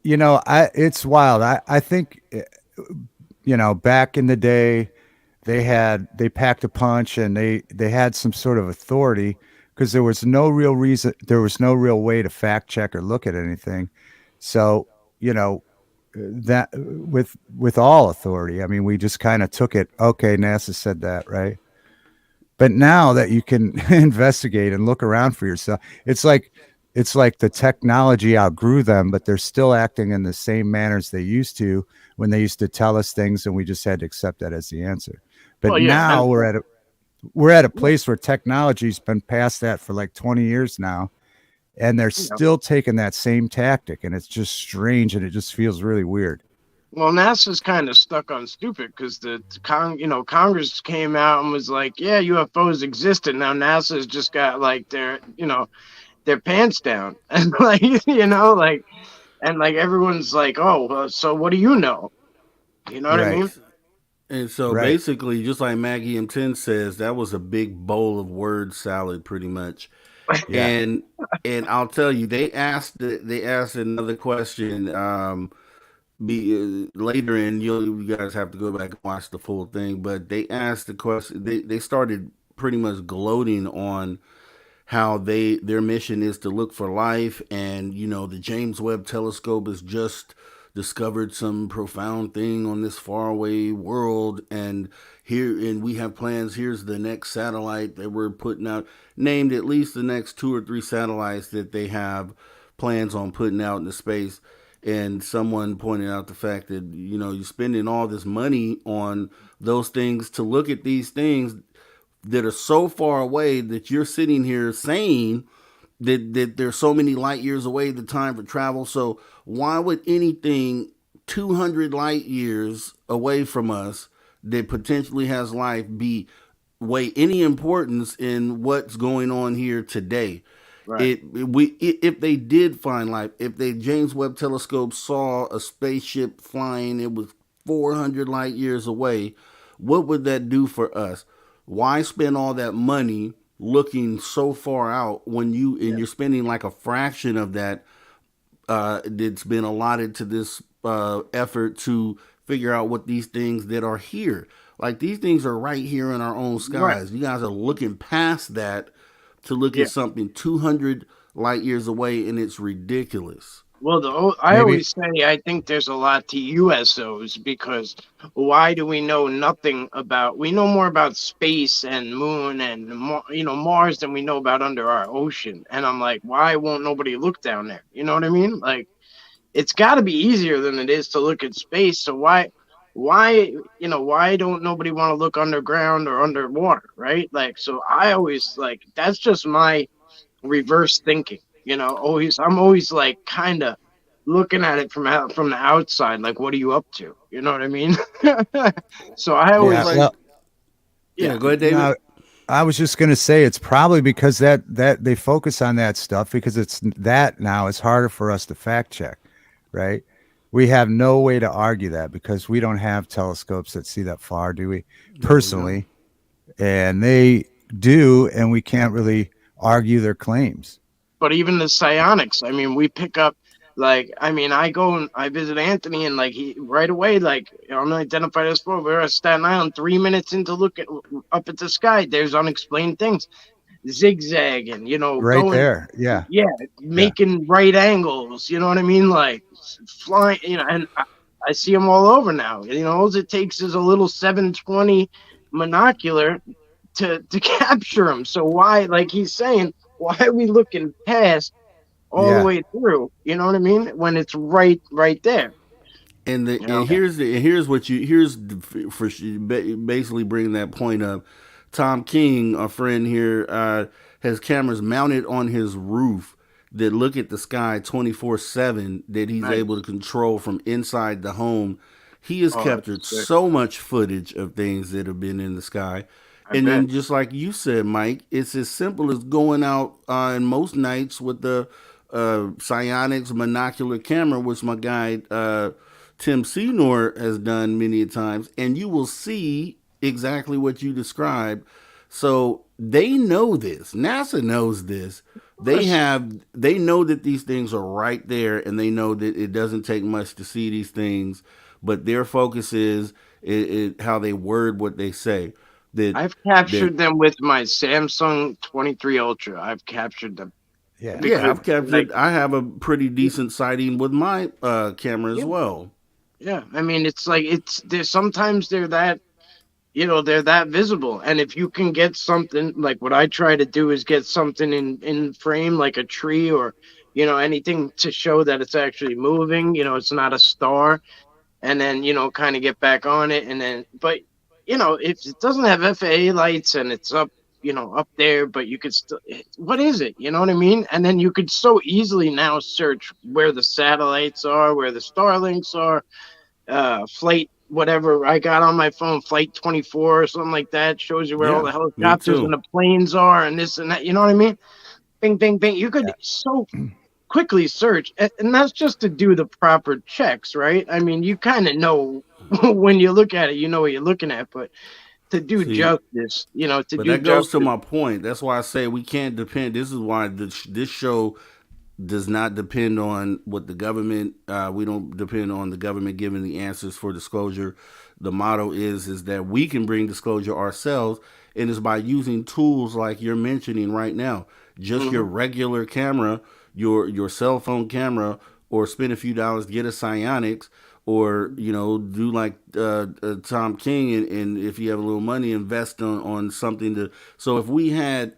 It's wild. I think, back in the day, they packed a punch and they had some sort of authority because there was no real reason, there was no real way to fact check or look at anything. So, that with all authority, I mean, we just kind of took it. Okay, NASA said that, right? But now that you can investigate and look around for yourself, it's like the technology outgrew them, but they're still acting in the same manners they used to when they used to tell us things, and we just had to accept that as the answer. But now we're at a place where technology's been past that for like 20 years now, and they're still taking that same tactic, and it's just strange, and it just feels really weird. Well, NASA's kind of stuck on stupid because Congress came out and was like, yeah, UFOs existed. Now NASA's just got like their pants down, and and everyone's like, oh, so what do you know? You know what I mean? And so basically, just like Maggie M10 says, that was a big bowl of word salad, pretty much. And I'll tell you, they asked another question later, and you guys have to go back and watch the full thing. But they asked the question. They started pretty much gloating on how their mission is to look for life, and the James Webb Telescope has just discovered some profound thing on this faraway world, and we have plans. Here's the next satellite that we're putting out, named at least the next 2 or 3 satellites that they have plans on putting out into space. And someone pointed out the fact that you're spending all this money on those things to look at these things that are so far away that you're sitting here saying that there's so many light years away, the time for travel. So why would anything 200 light years away from us that potentially has life weigh any importance in what's going on here today? Right. If they did find life, if the James Webb Telescope saw a spaceship flying, it was 400 light years away, what would that do for us? Why spend all that money looking so far out when you're spending like a fraction of that that's been allotted to this effort to figure out what these things that are here. Like, these things are right here in our own skies. Right. You guys are looking past that to look at something 200 light years away, and it's ridiculous. Well, I always say I think there's a lot to USOs, because why do we know nothing about? We know more about space and moon and Mars than we know about under our ocean. And I'm like, why won't nobody look down there? You know what I mean? Like, it's got to be easier than it is to look at space. So why why, why don't nobody want to look underground or underwater, right? Like, so I always like, that's just my reverse thinking, I'm always like kind of looking at it from the outside, like, what are you up to? You know what I mean? So I Well, Yeah. always, like, Well, yeah, yeah. go ahead, David. no, I was just going to say it's probably because that they focus on that stuff because it's that now it's harder for us to fact check, right? We have no way to argue that because we don't have telescopes that see that far, do we? No, we don't. Personally, and they do, and we can't really argue their claims. But even the psionics, I mean, we pick up, like, I mean, I go and I visit Anthony, and like he right away, like, unidentified as well. We're at Staten Island, 3 minutes into look at up at the sky. There's unexplained things, zigzagging, Right going, there, yeah, yeah, yeah, making right angles. You know what I mean? Like flying, and I see them all over now. All it takes is a little 720 monocular to capture them. So why, like he's saying, why are we looking past all the yeah, way through? You know what I mean? When it's right there. You And know, yeah, here's what you here's for basically bringing that point up. Tom King, a friend here, has cameras mounted on his roof that look at the sky 24/7 that he's right? able to control from inside the home. He has Oh, that's captured sick. so much footage of things that have been in the sky. I And bet. then, just like you said, Mike, it's as simple as going out on most nights with the psionics monocular camera, which my guy Tim Senor has done many times, and you will see exactly what you described. So they know this. NASA knows this. Of course. They know that these things are right there, and they know that it doesn't take much to see these things. But their focus is how they word what they say. That I've that captured them with my Samsung 23 Ultra. I've captured them yeah. yeah, because, I've like, captured. I have a pretty decent sighting with my camera as yeah, well. yeah. I mean, it's like there's sometimes they're that visible, and if you can get something, like what I try to do is get something in frame, like a tree, or anything to show that it's actually moving, it's not a star, and then kind of get back on it, and then but if it doesn't have FAA lights and it's up, up there, but you could still, what is it, you know what I mean? And then you could so easily now search where the satellites are, where the Starlinks are, flight whatever I got on my phone, flight 24 or something like that, shows you where all Yeah, the me helicopters and too. the planes are, and this and that, you know what I mean? Bing, bing, bing. You could so quickly search, and that's just to do the proper checks, right? I mean, you kind of know when you look at it, you know what you're looking at, but to do See, justice, to but do that goes to justice. my point. That's why I say we can't depend. This is why this show does not depend on what the government. We don't depend on the government giving the answers for disclosure. The motto is that we can bring disclosure ourselves, and it's by using tools like you're mentioning right now. Just your Hmm. regular camera, your cell phone camera, or spend a few dollars to get a psionics, or do like Tom King, and if you have a little money, invest on something to. So if we had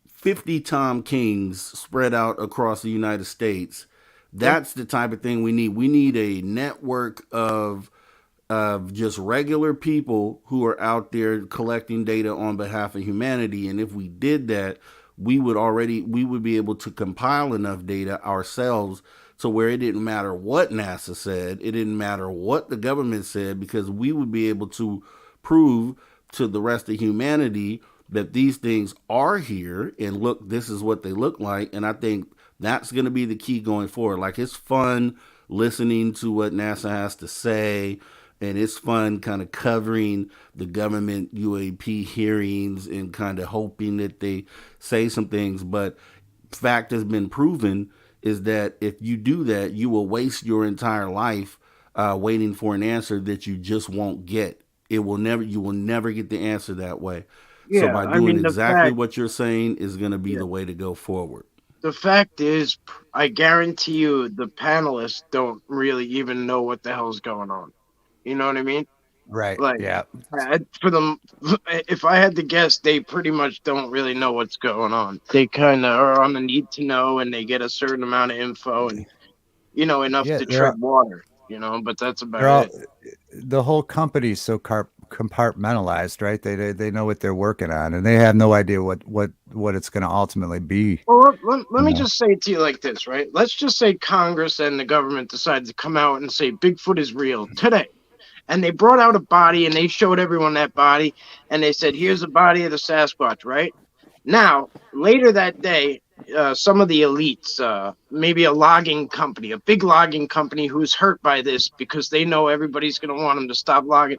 50 Tom Kings spread out across the United States. Yeah, That's the type of thing we need. We need a network of just regular people who are out there collecting data on behalf of humanity. And if we did that, we would be able to compile enough data ourselves to where it didn't matter what NASA said, it didn't matter what the government said, because we would be able to prove to the rest of humanity that these things are here, and look, this is what they look like. And I think that's going to be the key going forward. Like, it's fun listening to what NASA has to say, and it's fun kind of covering the government UAP hearings and kind of hoping that they say some things. But fact has been proven is that if you do that, you will waste your entire life waiting for an answer that you just won't get. You will never get the answer that way. So yeah. by I doing mean, exactly what you're saying is going to be yeah, the way to go forward. the fact is, I guarantee you, the panelists don't really even know what the hell's going on. You know what I mean? Right. Like, Yeah. for them, if I had to guess, they pretty much don't really know what's going on. They kind of are on the need to know, and they get a certain amount of info, and enough Yeah. to tread water. but that's They're about all it. the whole company's so compartmentalized, right? They know what they're working on, and they have no idea what it's going to ultimately be. Well, let You me know? just say it to you like this, right? Let's just say Congress and the government decided to come out and say Bigfoot is real today. And they brought out a body and they showed everyone that body. And they said, here's the body of the Sasquatch, right? Now, later that day, some of the elites, maybe a logging company, a big logging company who's hurt by this because they know everybody's going to want them to stop logging.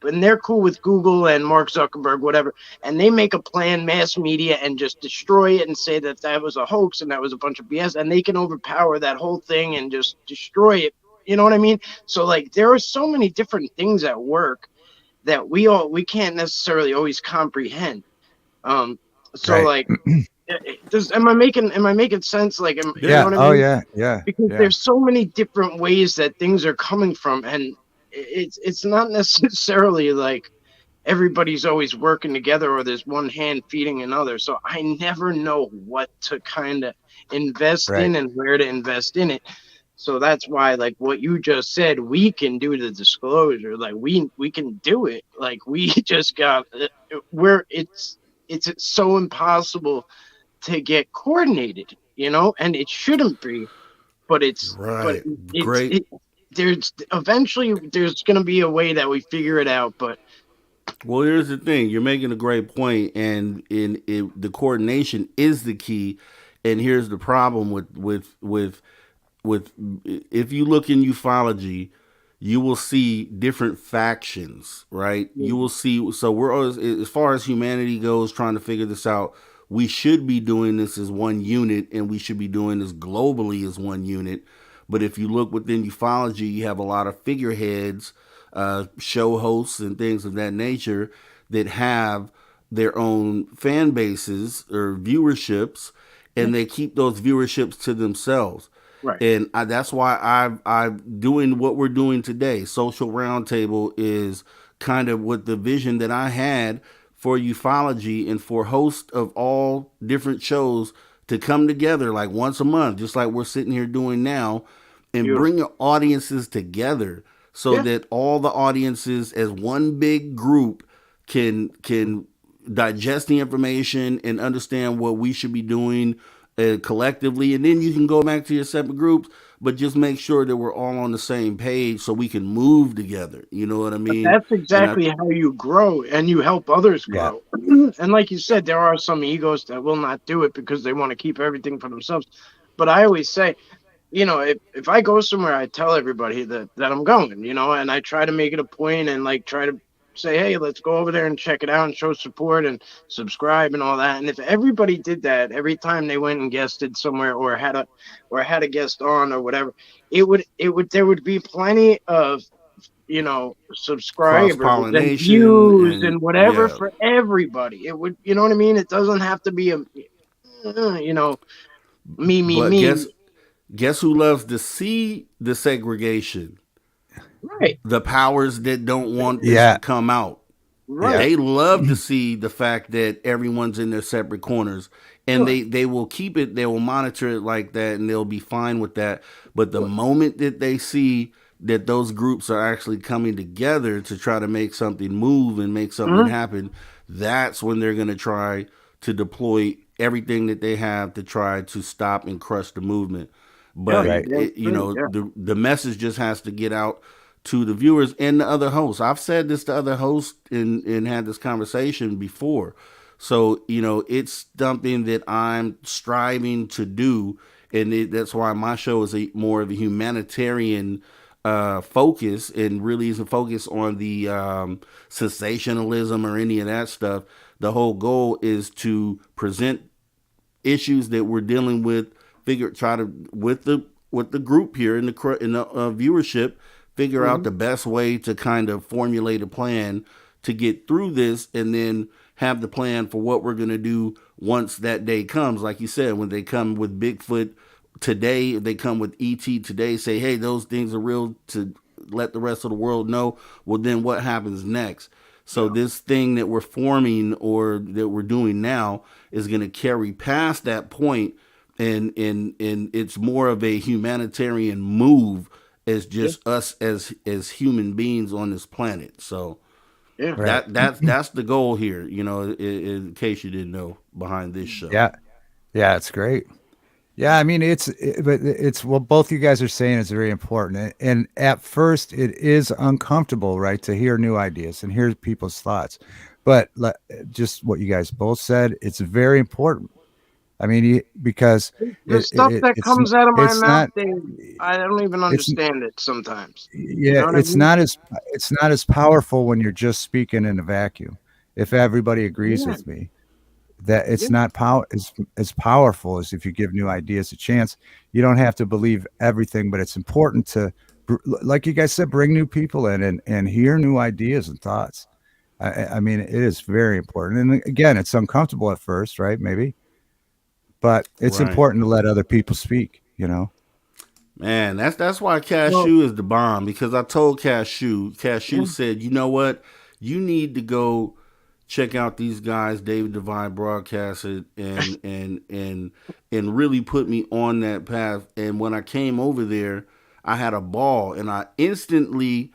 And they're cool with Google and Mark Zuckerberg, whatever. And they make a plan, mass media, and just destroy it and say that that was a hoax and that was a bunch of BS. And they can overpower that whole thing and just destroy it. You know what I mean? So, like, there are so many different things at work that we can't necessarily always comprehend. So Right. like, am I making sense? Like, you know Yeah. what I Oh, mean? yeah. Yeah. Because Yeah. there's so many different ways that things are coming from, and it's not necessarily like everybody's always working together or there's one hand feeding another. So I never know what to kind of invest Right. in and where to invest in it. So that's why, like what you just said, we can do the disclosure. Like we can do it. Like we just got where it's so impossible to get coordinated, and it shouldn't be. But Right. Great. there's eventually there's gonna be a way that we figure it out. But Well, here's the thing. You're making a great point, and the coordination is the key. And here's the problem with if you look in ufology, you will see different factions, right? You will see. So we're always, as far as humanity goes, trying to figure this out. We should be doing this as one unit, and we should be doing this globally as one unit. But if you look within ufology, you have a lot of figureheads, show hosts, and things of that nature that have their own fan bases or viewerships, and they keep those viewerships to themselves. right, And that's why I'm doing what we're doing today. Social Roundtable is kind of what the vision that I had for ufology and for hosts of all different shows to come together like once a month, just like we're sitting here doing now, and beautiful. bring your audiences together so Yeah, that all the audiences as one big group can digest the information and understand what we should be doing collectively, and then you can go back to your separate groups, but just make sure that we're all on the same page so we can move together. You know what I but mean? that's And I exactly how you grow and you help others Yeah. grow. And like you said, there are some egos that will not do it because they want to keep everything for themselves. But I always say, if I go somewhere, I tell everybody that I'm going, and I try to make it a point and like try to say, hey, let's go over there and check it out and show support and subscribe and all that. And if everybody did that every time they went and guested somewhere or had a guest on or whatever, there would be plenty of cross subscribers and pollination views and and whatever yeah, for everybody. It would, you know what I mean? It doesn't have to be me, but guess me. guess who loves to see the segregation? Right, The powers that don't want this to Yeah. come out. Yeah. right. They love to see the fact that everyone's in their separate corners, and Sure. they will keep it, they will monitor it like that, and they'll be fine with that. But the Sure. moment that they see that those groups are actually coming together to try to make something move and make something Mhm. happen, that's when they're going to try to deploy everything that they have to try to stop and crush the movement. Yeah, But Right. yeah, yeah. the message just has to get out to the viewers and the other hosts. I've said this to other hosts and had this conversation before. So, it's something that I'm striving to do. And that's why my show is more of a humanitarian focus and really isn't focused on the sensationalism or any of that stuff. The whole goal is to present issues that we're dealing with, try to with the group here in the viewership, figure out Mhm. the best way to kind of formulate a plan to get through this, and then have the plan for what we're going to do once that day comes. Like you said, when they come with Bigfoot today, if they come with ET today, say, hey, those things are real, to let the rest of the world know. Well, then what happens next? So Yeah. this thing that we're forming or that we're doing now is going to carry past that point, and it's more of a humanitarian move as just us as human beings on this planet. So Yeah. Right. that's the goal here. You know, in case you didn't know, behind this show. Yeah. Yeah, it's great. Yeah, I mean but it's what both you guys are saying is very important. And at first it is uncomfortable, right, to hear new ideas and hear people's thoughts. But just what you guys both said, it's very important. I mean, because The stuff that it's comes out of my it's mouth, not I don't even it's understand it sometimes. You yeah, know what I mean? it's not as powerful when you're just speaking in a vacuum. If everybody agrees Yeah. with me, that Yeah. it's not as powerful as if you give new ideas a chance. You don't have to believe everything, but it's important to, like you guys said, bring new people in and hear new ideas and thoughts. I mean, it is very important. And again, it's uncomfortable at first, right? Maybe, but it's Right. important to let other people speak, you know? Man, that's why Well, Cashew is the bomb, because I told Cashew. yeah. Cashew said, you know what? You need to go check out these guys, David Divine broadcasted, and really put me on that path. And when I came over there, I had a ball, and I instantly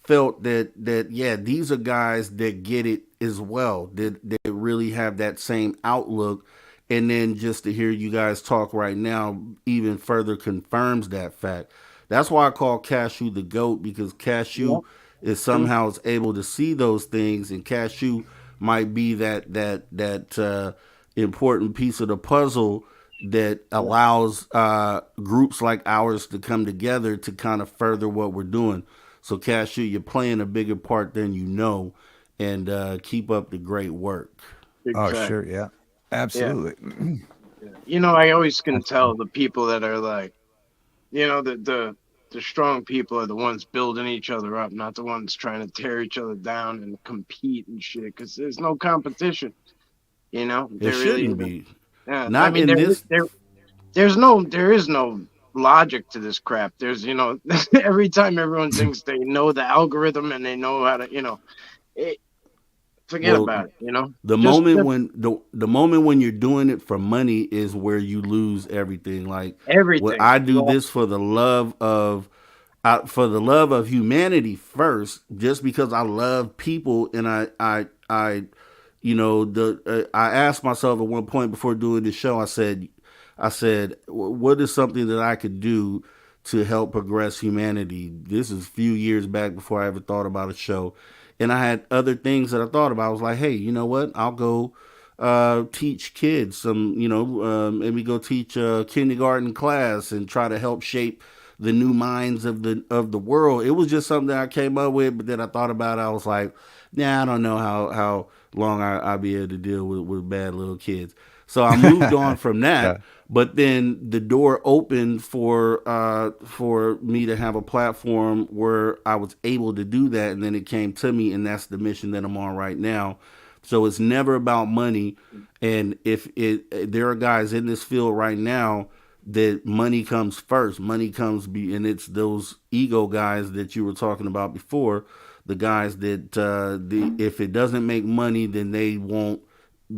felt that yeah, these are guys that get it as well, that really have that same outlook. And then just to hear you guys talk right now even further confirms that fact. That's why I call Cashew the GOAT, because Yeah. Cashew is True. somehow is able to see those things, and Cashew might be that important piece of the puzzle that Yeah. allows groups like ours to come together to kind of further what we're doing. So Cashew, you're playing a bigger part than you know, and keep up the great work. Oh, Exactly. sure. Yeah, Yeah. absolutely. Yeah. You know, I always can tell Absolutely. the people that are like, the strong people are the ones building each other up, not the ones trying to tear each other down and compete and shit. Because there's no competition. It There really shouldn't isn't. be. Yeah. I Not mean, in this. there is no logic to this crap. There's, every time everyone thinks they know the algorithm and they know how to, it, forget Well, about it. the Just moment when the moment when you're doing it for money is where you lose everything. Like, what everything. I do this for the love of for the love of humanity first, just because I love people, and I I asked myself at one point before doing this show. I said, what is something that I could do to help progress humanity? This is a few years back before I ever thought about a show. And I had other things that I thought about. I was like, hey, you know what? I'll go teach kids some, maybe go teach a kindergarten class and try to help shape the new minds of the world. It was just something that I came up with, but then I thought about it. I was like, nah, I don't know how long I'll be able to deal with bad little kids. So I moved on from that. Yeah. But then the door opened for me to have a platform where I was able to do that, and then it came to me, and that's the mission that I'm on right now. So it's never about money, and if there are guys in this field right now that money comes first, and it's those ego guys that you were talking about before, the guys that if it doesn't make money, then they won't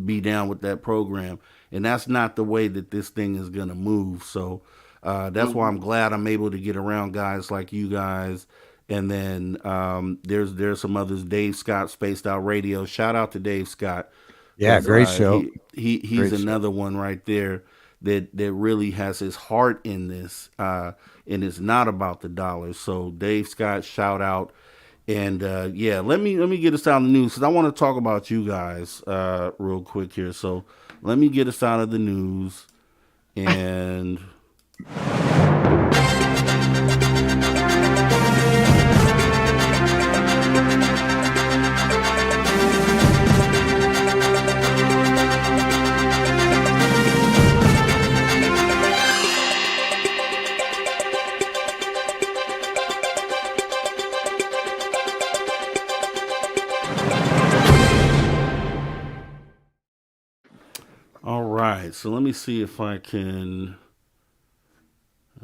be down with that program, and that's not the way that this thing is gonna move. So that's why I'm glad I'm able to get around guys like you guys. And then there's some others. Dave Scott, Spaced Out Radio. Shout out to Dave Scott, Yeah, because great show. he's Great show. another one right there that really has his heart in this, and it's not about the dollars. So Dave Scott, shout out. And yeah, let me get us out of the news, because I want to talk about you guys real quick here. So let me get us out of the news, and all right. So let me see if I can.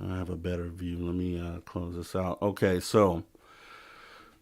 I have a better view. Let me close this out. Okay, so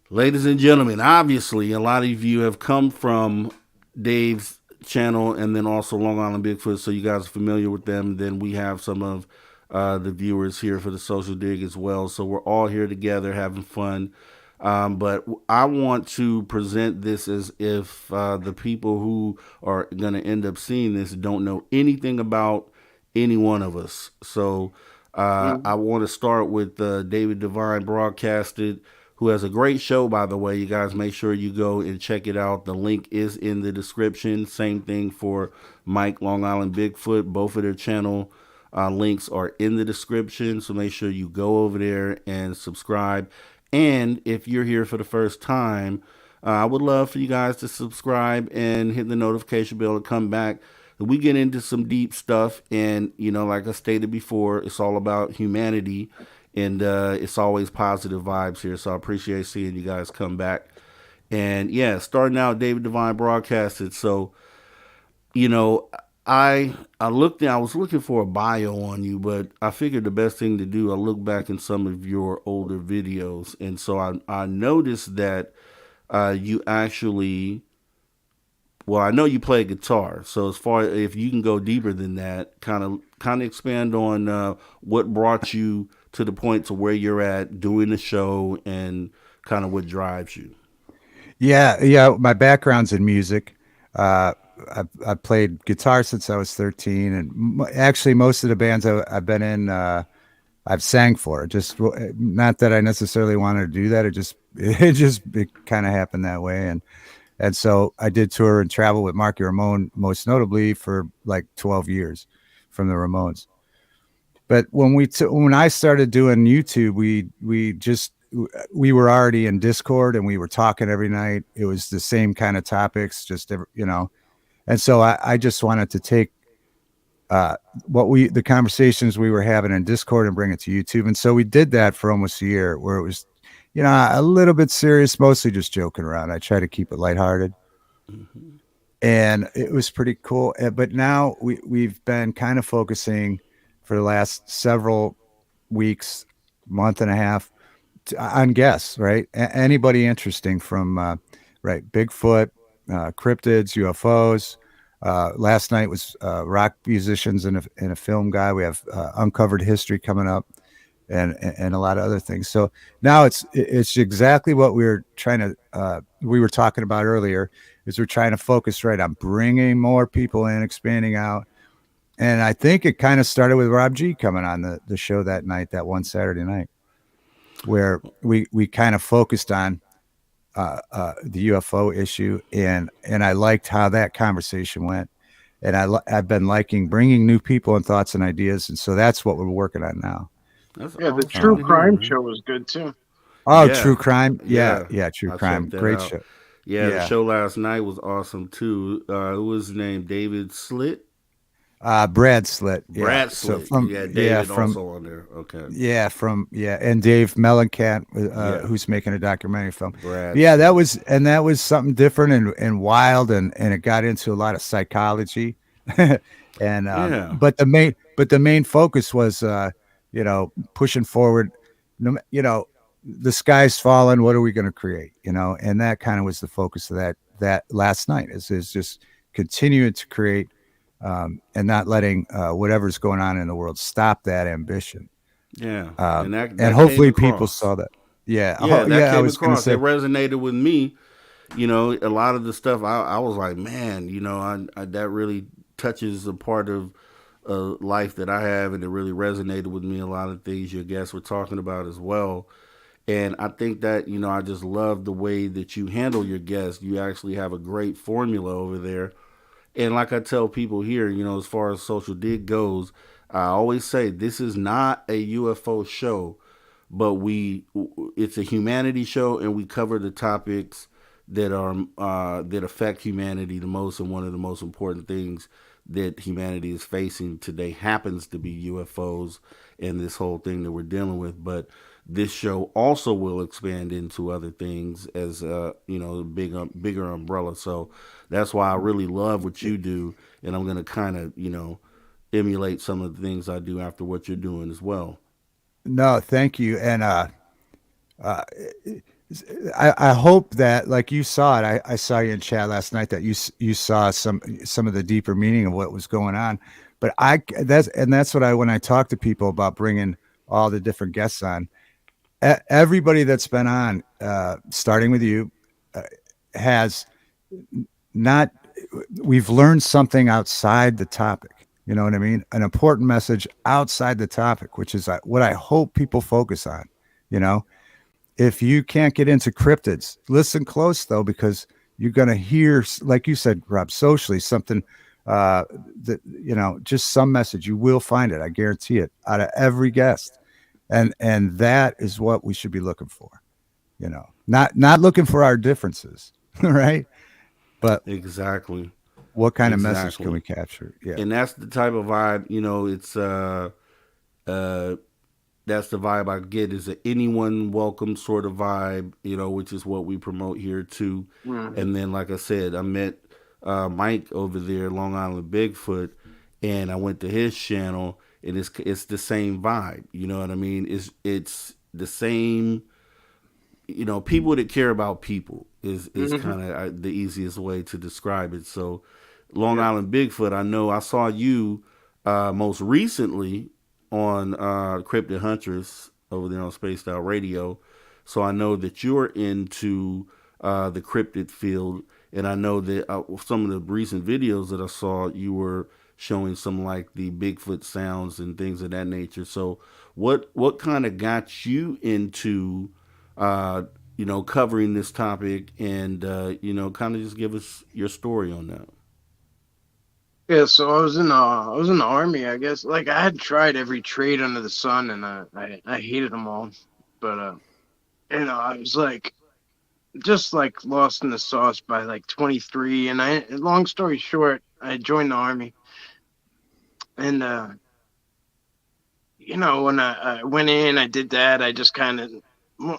ladies and gentlemen, obviously a lot of you have come from Dave's channel and then also Long Island Bigfoot, so you guys are familiar with them. Then we have some of the viewers here for the Social Dig as well. So we're all here together having fun. But I want to present this as if the people who are going to end up seeing this don't know anything about any one of us. So I want to start with David Devine Broadcasted, who has a great show, by the way. You guys make sure you go and check it out. The link is in the description. Same thing for Mike Long Island Bigfoot. Both of their channel links are in the description. So make sure you go over there and subscribe. And if you're here for the first time, I would love for you guys to subscribe and hit the notification bell to come back. We get into some deep stuff, and like I stated before, it's all about humanity, and it's always positive vibes here. So I appreciate seeing you guys come back. And yeah, starting out, David Devine Broadcasted. So I was looking for a bio on you, but I figured the best thing to do, I look back in some of your older videos, and so I noticed that you actually, well, I know you play guitar. So as far if you can go deeper than that, kind of expand on what brought you to the point to where you're at doing the show, and kind of what drives you. Yeah. My background's in music. I played guitar since I was 13, and actually most of the bands I've been in, I've sang for. Just not that I necessarily wanted to do that. It kind of happened that way, and so I did tour and travel with Marky Ramone, most notably for like 12 years from the Ramones. But when I started doing YouTube, we were already in Discord, and we were talking every night. It was the same kind of topics, and so I just wanted to take the conversations we were having in Discord and bring it to YouTube. And so we did that for almost a year, where it was, a little bit serious, mostly just joking around. I try to keep it lighthearted. Mm-hmm. And it was pretty cool. But now we've been kind of focusing for the last several weeks, month and a half, on guests, right? Anybody interesting from, Bigfoot, cryptids, UFOs. Last night was rock musicians and a film guy. We have Uncovered History coming up, and a lot of other things. So now it's exactly what we were talking about earlier. Is we're trying to focus right on bringing more people in, expanding out. And I think it kind of started with Rob G coming on the show that night, that one Saturday night, where we kind of focused on the UFO issue, and I liked how that conversation went, and I've been liking bringing new people and thoughts and ideas, and so that's what we're working on now. The true crime show was good too. Oh, Yeah. True Crime, yeah, I True Crime, checked that great out. show. Yeah, the show last night was awesome too. Who was his name? David Slit. Brad Slit. Brad So Slit. David also on there. Okay. And Dave Mellencamp, who's making a documentary film. Brad that was something different and wild, and it got into a lot of psychology. And but the main focus was pushing forward. The sky's falling. What are we going to create? And that kind of was the focus of that last night. Is just continuing to create. And not letting whatever's going on in the world stop that ambition. Yeah, and hopefully people saw that. Yeah, I was going to say, it resonated with me. A lot of the stuff I was like, man, I that really touches a part of life that I have, and it really resonated with me. A lot of things your guests were talking about as well. And I think that, I just love the way that you handle your guests. You actually have a great formula over there. And like I tell people here, as far as Social Dig goes, I always say this is not a UFO show, but it's a humanity show, and we cover the topics that are that affect humanity the most. And one of the most important things that humanity is facing today happens to be UFOs and this whole thing that we're dealing with. But this show also will expand into other things as bigger umbrella. So that's why I really love what you do, and I'm going to kind of emulate some of the things I do after what you're doing as well. No, thank you. And I hope that, like you saw it, I saw you in chat last night, that you saw some of the deeper meaning of what was going on. But that's what when I talk to people about bringing all the different guests on, everybody that's been on, starting with you, has not, we've learned something outside the topic. You know what I mean? An important message outside the topic, which is what I hope people focus on. You know, if you can't get into cryptids, listen close though, because you're going to hear, like you said, Rob, socially something, that, you know, just some message. You will find it. I guarantee it, out of every guest. And that is what we should be looking for, you know, not looking for our differences, right? But Exactly. what kind of message can we capture? Yeah. And that's the type of vibe, you know, it's that's the vibe I get, is a anyone welcome sort of vibe, you know, which is what we promote here too. And then, like I said, I met Mike over there, Long Island Bigfoot, and I went to his channel, and it's the same vibe. You know what I mean? It's the same. You know, people that care about people is kind of the easiest way to describe it. So, Long Island Bigfoot, I know I saw you most recently on Cryptid Huntress over there on Spaced Out Radio. So I know that you're into the cryptid field, and I know that some of the recent videos that I saw, you were showing some like the Bigfoot sounds and things of that nature. So what kind of got you into you know, covering this topic, and you know, kind of just give us your story on that? Yeah, so I was in the army, I guess. Like, I had tried every trade under the sun, and I hated them all. But you know, I was like just like lost in the sauce by like 23, and long story short, I joined the army. And you know, when I went in, I did that. I just kind of,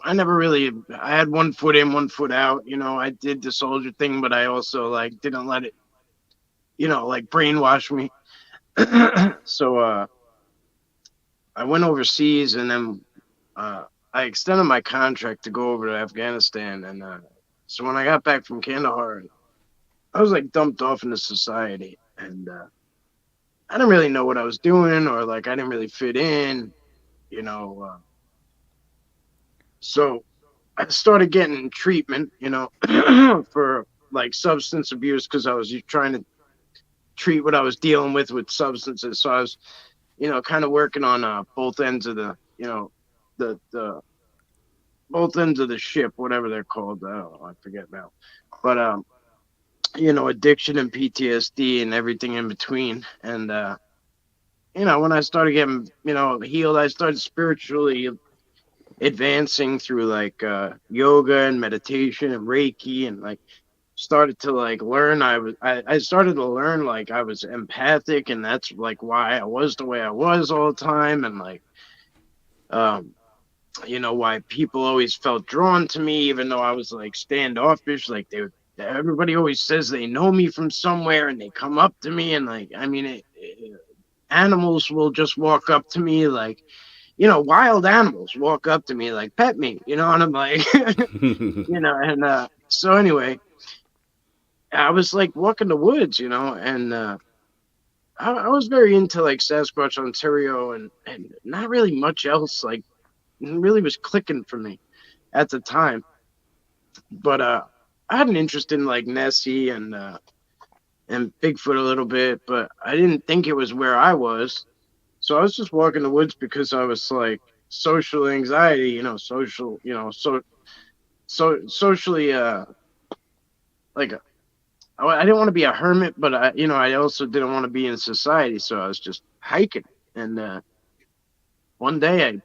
I never really, I had 1 foot in, 1 foot out. You know, I did the soldier thing, but I also like didn't let it, you know, like brainwash me. So I went overseas, and then I extended my contract to go over to Afghanistan. And so when I got back from Kandahar, I was like dumped off into society, and I didn't really know what I was doing, or like I didn't really fit in, you know. So I started getting treatment, you know, for like substance abuse, because I was trying to treat what I was dealing with substances. So I was, you know, kind of working on both ends of the, you know, the both ends of the ship, whatever they're called. I forget now. But you know, addiction and PTSD and everything in between. And you know, when I started getting, you know, healed, I started spiritually advancing through like yoga and meditation and Reiki, and like started to like learn. I started to learn like I was empathic, and that's like why I was the way I was all the time. And like you know, why people always felt drawn to me, even though I was like standoffish. Like everybody always says they know me from somewhere, and they come up to me, and like, I mean, animals will just walk up to me, like, you know, wild animals walk up to me, like, pet me, you know, and I'm like, you know. And so anyway, I was like walking the woods, you know, and I was very into like Sasquatch, Ontario, and not really much else. Like, really was clicking for me at the time. But I had an interest in like Nessie and Bigfoot a little bit, but I didn't think it was where I was. So I was just walking the woods because I was like social anxiety, you know, social, you know, socially like I didn't want to be a hermit, but I, you know, I also didn't want to be in society. So I was just hiking, and one day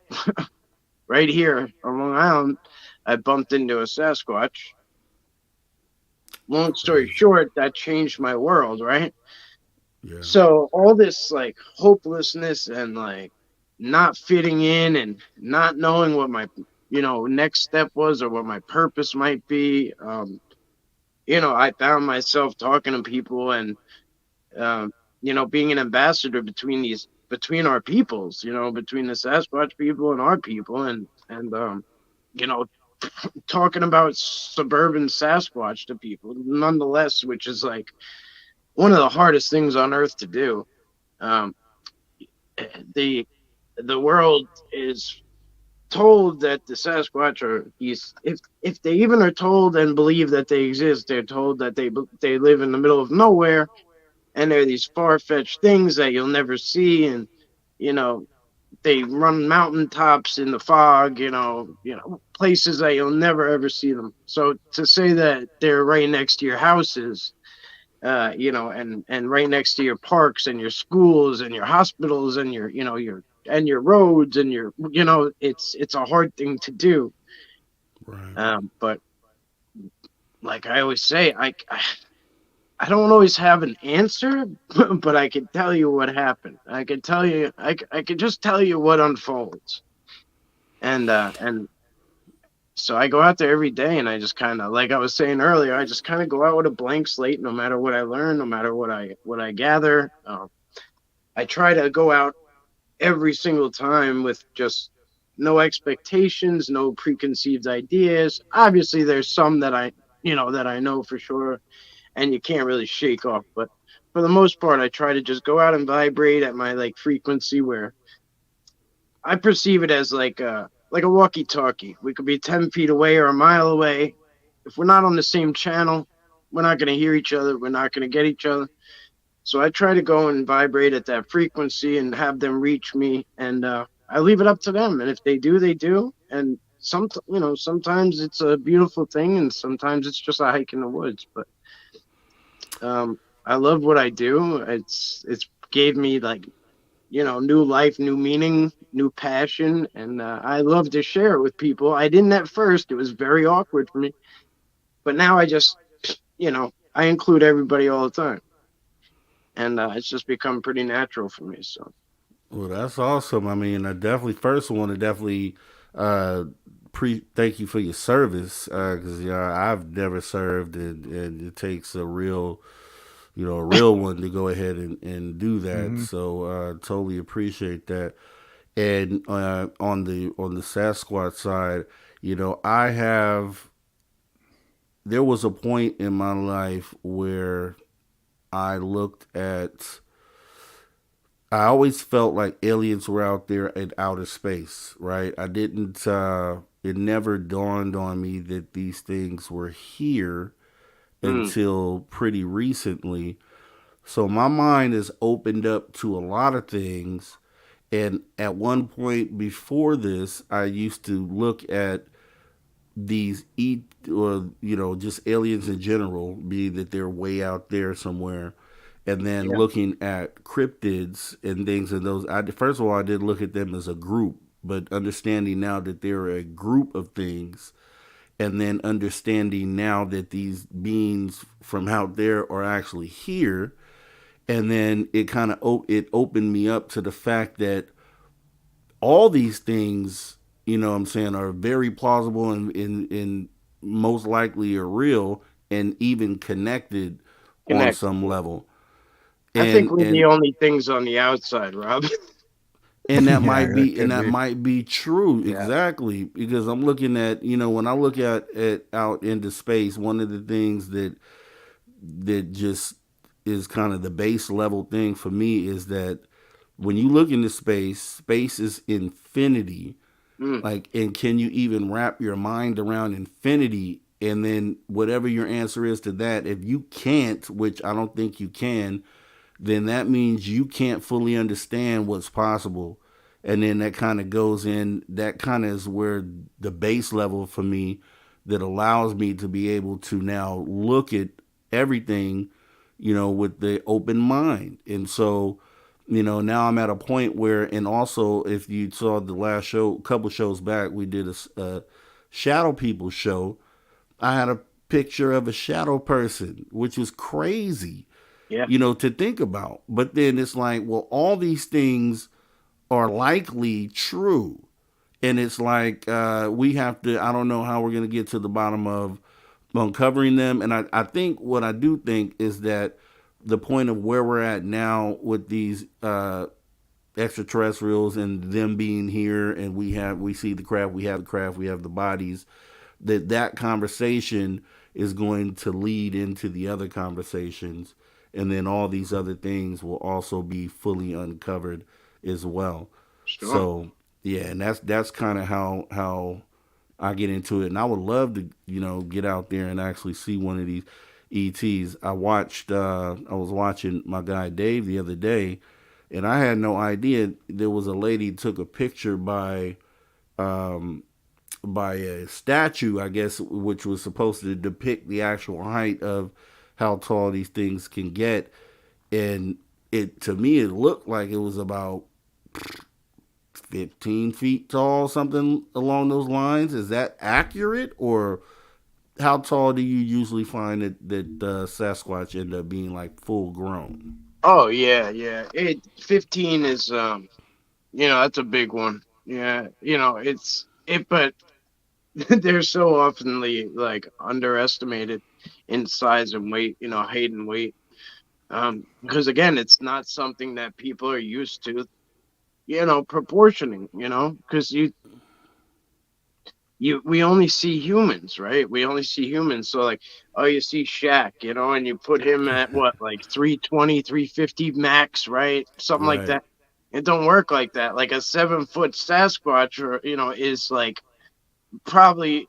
right here on Long Island, I bumped into a Sasquatch. Long story short, that changed my world, right? Yeah. So all this like hopelessness and like not fitting in and not knowing what my, you know, next step was or what my purpose might be. You know, I found myself talking to people, and you know, being an ambassador between our peoples, you know, between the Sasquatch people and our people, and you know, talking about suburban Sasquatch to people, nonetheless, which is like one of the hardest things on earth to do. Um, the the world is told that the Sasquatch are these. If they even are told and believe that they exist, they're told that they live in the middle of nowhere, and they're these far fetched things that you'll never see, and you know they run mountaintops in the fog, places that you'll never ever see them. So to say that they're right next to your houses, and right next to your parks and your schools and your hospitals and your roads and it's a hard thing to do. Right. But like I always say, I don't always have an answer, but I can tell you what happened. I can tell you, I can just tell you what unfolds. And so I go out there every day, and I just kind of, like I was saying earlier, I just kind of go out with a blank slate, no matter what I learn, no matter what I gather. I try to go out every single time with just no expectations, no preconceived ideas. Obviously, there's some that I know for sure, and you can't really shake off. But for the most part, I try to just go out and vibrate at my like frequency where I perceive it as like a walkie-talkie. We could be 10 feet away or a mile away. If we're not on the same channel, we're not going to hear each other. We're not going to get each other. So I try to go and vibrate at that frequency and have them reach me, and I leave it up to them. And if they do, they do. And sometimes it's a beautiful thing, and sometimes it's just a hike in the woods. But I love what I do. It's gave me like new life, new meaning, new passion, and I love to share it with people. I didn't at first; it was very awkward for me, but now I just I include everybody all the time, and it's just become pretty natural for me. So Well, that's awesome. I mean, I definitely first want to definitely uh, thank you for your service because I've never served, and it takes a real one to go ahead and do that. Hmm. So totally appreciate that. And on the Sasquatch side, I have there was a point in my life where I looked at I always felt like aliens were out there in outer space, right? I didn't, it never dawned on me that these things were here mm, until pretty recently. So my mind is opened up to a lot of things. And at one point before this, I used to look at these or just aliens in general, be that they're way out there somewhere, and then yeah, looking at cryptids and things of those. First of all, I did look at them as a group, but understanding now that they're a group of things, and then understanding now that these beings from out there are actually here, and then it kind of it opened me up to the fact that all these things, what I'm saying, are very plausible and most likely are real and even connected on connect. some level. I think And we're the and only things on the outside, Rob. and that Yeah, might that be could be. true Yeah. exactly because I'm looking at when I look at out into space, one of the things that just is kind of the base level thing for me is that when you look into space is infinity. Mm, Like, and can you even wrap your mind around infinity? And then whatever your answer is to that, if you can't, which I don't think you can, then that means you can't fully understand what's possible. And then that kind of goes in, that kind of is where the base level for me that allows me to be able to now look at everything, with the open mind. And so, now I'm at a point where, and also if you saw the last show, a couple shows back, we did a shadow people show. I had a picture of a shadow person, which was crazy yeah, to think about. But then it's like, well, all these things are likely true. And it's like we have to, I don't know how we're going to get to the bottom of uncovering them. And I think what I do think is that the point of where we're at now with these extraterrestrials and them being here and we see the craft, we have the craft, we have the bodies, that conversation is going to lead into the other conversations, and then all these other things will also be fully uncovered as well. Sure. So yeah, and that's kind of how I get into it, and I would love to get out there and actually see one of these ETs. I was watching my guy Dave the other day, and I had no idea there was a lady took a picture by a statue, I guess, which was supposed to depict the actual height of how tall these things can get. And it to me, it looked like it was about 15 feet tall, something along those lines. Is that accurate, or how tall do you usually find that Sasquatch end up being, like, full grown? Oh yeah, yeah. 15 is that's a big one. Yeah, but they're so oftenly like underestimated in size and weight, height and weight. Because again, it's not something that people are used to, proportioning, because we only see humans, right? We only see humans. So like, oh, you see Shaq, and you put him at what, like 320, 350 max, right? Something like Right. that. It don't work like that. Like a 7-foot Sasquatch, or is like probably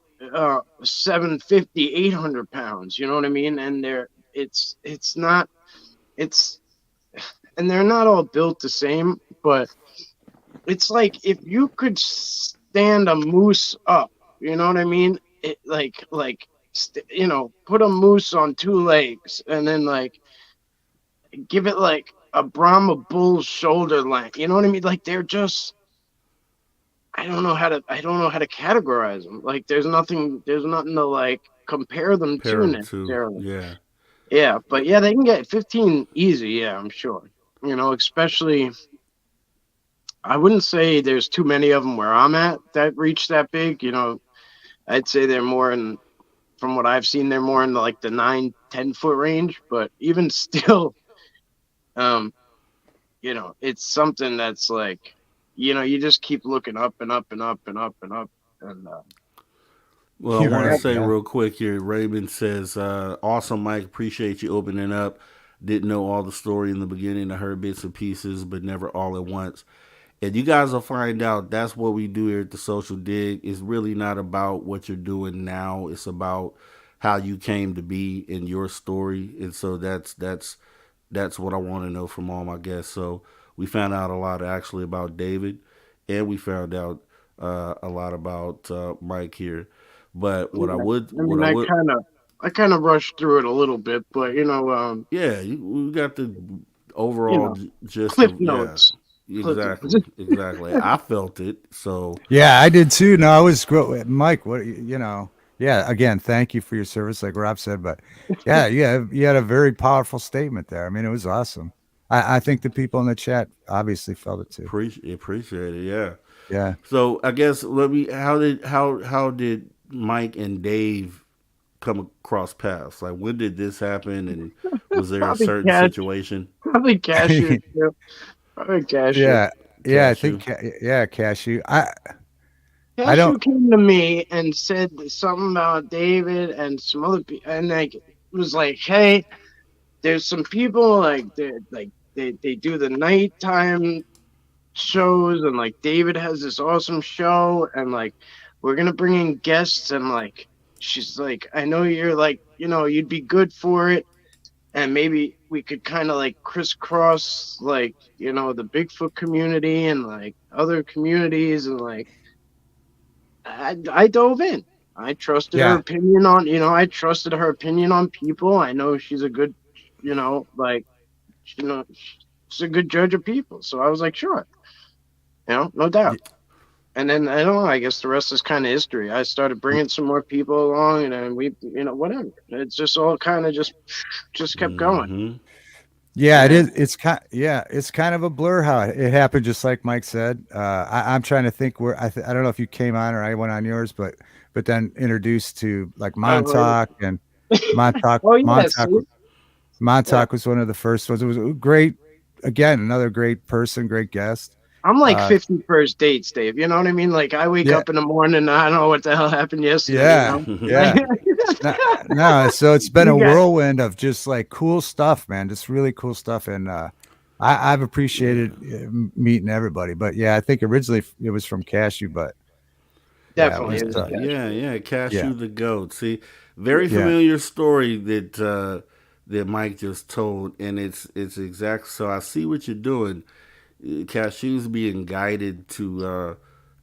750, 800 pounds. You know what I mean? And it's not, it's, and they're not all built the same, but it's like if you could stand a moose up, you know what I mean? It put a moose on 2 legs and then like give it like a Brahma bull's shoulder length. You know what I mean? Like they're just, I don't know how to categorize them. Like there's nothing to like compare them Pair to 'em necessarily. yeah. Yeah, but yeah, they can get 15 easy. Yeah, I'm sure. Especially, I wouldn't say there's too many of them where I'm at that reach that big. I'd say they're more from what I've seen, they're more in like the 9-10 foot range. But even still, it's something that's like, you just keep looking up and up and up and up and up. And Well, I You're want to right, say yeah. real quick here. Raymond says, "Awesome, Mike. Appreciate you opening up. Didn't know all the story in the beginning. I heard bits and pieces, but never all at once." And you guys will find out that's what we do here at the Social Dig. It's really not about what you're doing now. It's about how you came to be in your story. And so that's what I want to know from all my guests. So we found out a lot actually about David, and we found out a lot about Mike here. But I mean, I kind of rushed through it a little bit, but yeah, we got the you overall know, gist cliff of, yeah, notes. Cliff exactly, notes. exactly. I felt it, so Yeah, I did too. No, I was Mike. What Yeah. Again, thank you for your service, like Rob said. But yeah, you had a very powerful statement there. I mean, it was awesome. I think the people in the chat obviously felt it too. appreciate it. Yeah. Yeah. So I guess let me. How did Mike and Dave come across paths? Like, when did this happen, and was there a Probably certain situation? probably cashew. Too. Probably cashew. Yeah. Yeah. I Cashew. think. Yeah, cashew. I Cashew don't. came to me and said something about David and some other people, and like was like, "Hey, there's some people they do the nighttime shows, and like David has this awesome show, and like we're gonna bring in guests, and like she's like, I know you're like, you'd be good for it, and maybe we could kind of like crisscross like the Bigfoot community and like other communities, and like I dove in. I trusted her Yeah. opinion on, I trusted her opinion on people. I know she's a good, like, she's a good judge of people. So I was like, sure, no doubt. And then I don't know. I guess the rest is kind of history. I started bringing some more people along, and then we, whatever. It's just all kind of just kept going. Hmm. Yeah, it is. It's kind of a blur how it happened, just like Mike said. I'm trying to think where I don't know if you came on or I went on yours, but then introduced to like Montauk and Montauk. Oh yeah, Montauk was one of the first ones. It was great. Again, another great person, great guest. I'm like Uh, 50 first dates, Dave. You know what I mean? Like I wake Yeah. up in the morning and I don't know what the hell happened yesterday. Yeah, You know? yeah. No, so it's been a You got whirlwind of just like cool stuff, man. Just really cool stuff, and I've appreciated meeting everybody. But yeah, I think originally it was from Cashew, but yeah, it definitely was is Yeah, a yeah, yeah. yeah, Cashew the goat. See, very yeah, familiar story that Mike just told, and it's exact. So I see what you're doing. Cashew's being guided to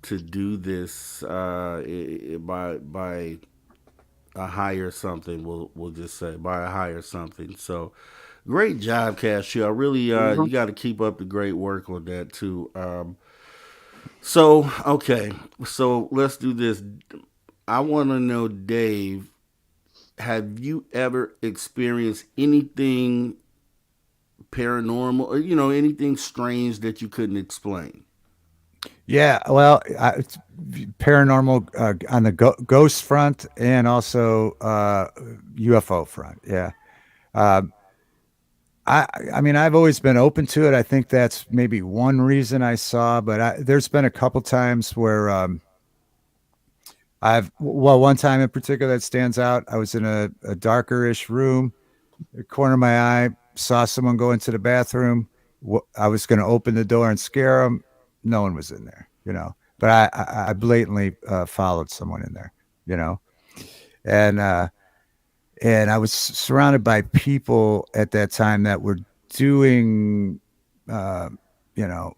do this by a higher something. We'll just say by a higher something. So great job, Cashew. I really Mhm. you got to keep up the great work on that too. So okay, so let's do this. I want to know, Dave, have you ever experienced anything paranormal or anything strange that you couldn't explain? yeah. Well, it's paranormal on the ghost front and also UFO front. Yeah. Uh, I mean, I've always been open to it. I think that's maybe one reason I saw, but there's been a couple times where well, one time in particular that stands out. I was in a darker-ish room, the corner of my eye, saw someone go into the bathroom. I was going to open the door and scare them. No one was in there, but I blatantly followed someone in there, you know, and I was surrounded by people at that time that were doing, uh, you know,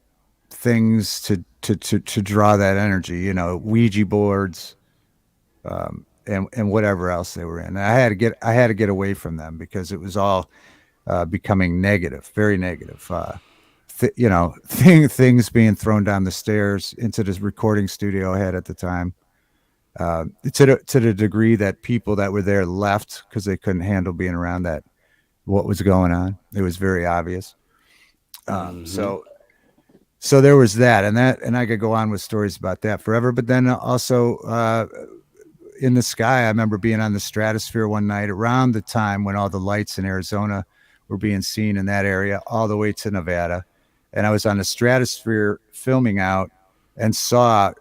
things to draw that energy, Ouija boards, and whatever else they were in. And I had to get away from them because it was all becoming negative, very negative. Things being thrown down the stairs into this recording studio I had at the time. To the degree that people that were there left because they couldn't handle being around what was going on. It was very obvious. Mm-hmm. So there was that, and I could go on with stories about that forever. But then also in the sky, I remember being on the stratosphere one night around the time when all the lights in Arizona were being seen in that area, all the way to Nevada, and I was on the stratosphere filming out and saw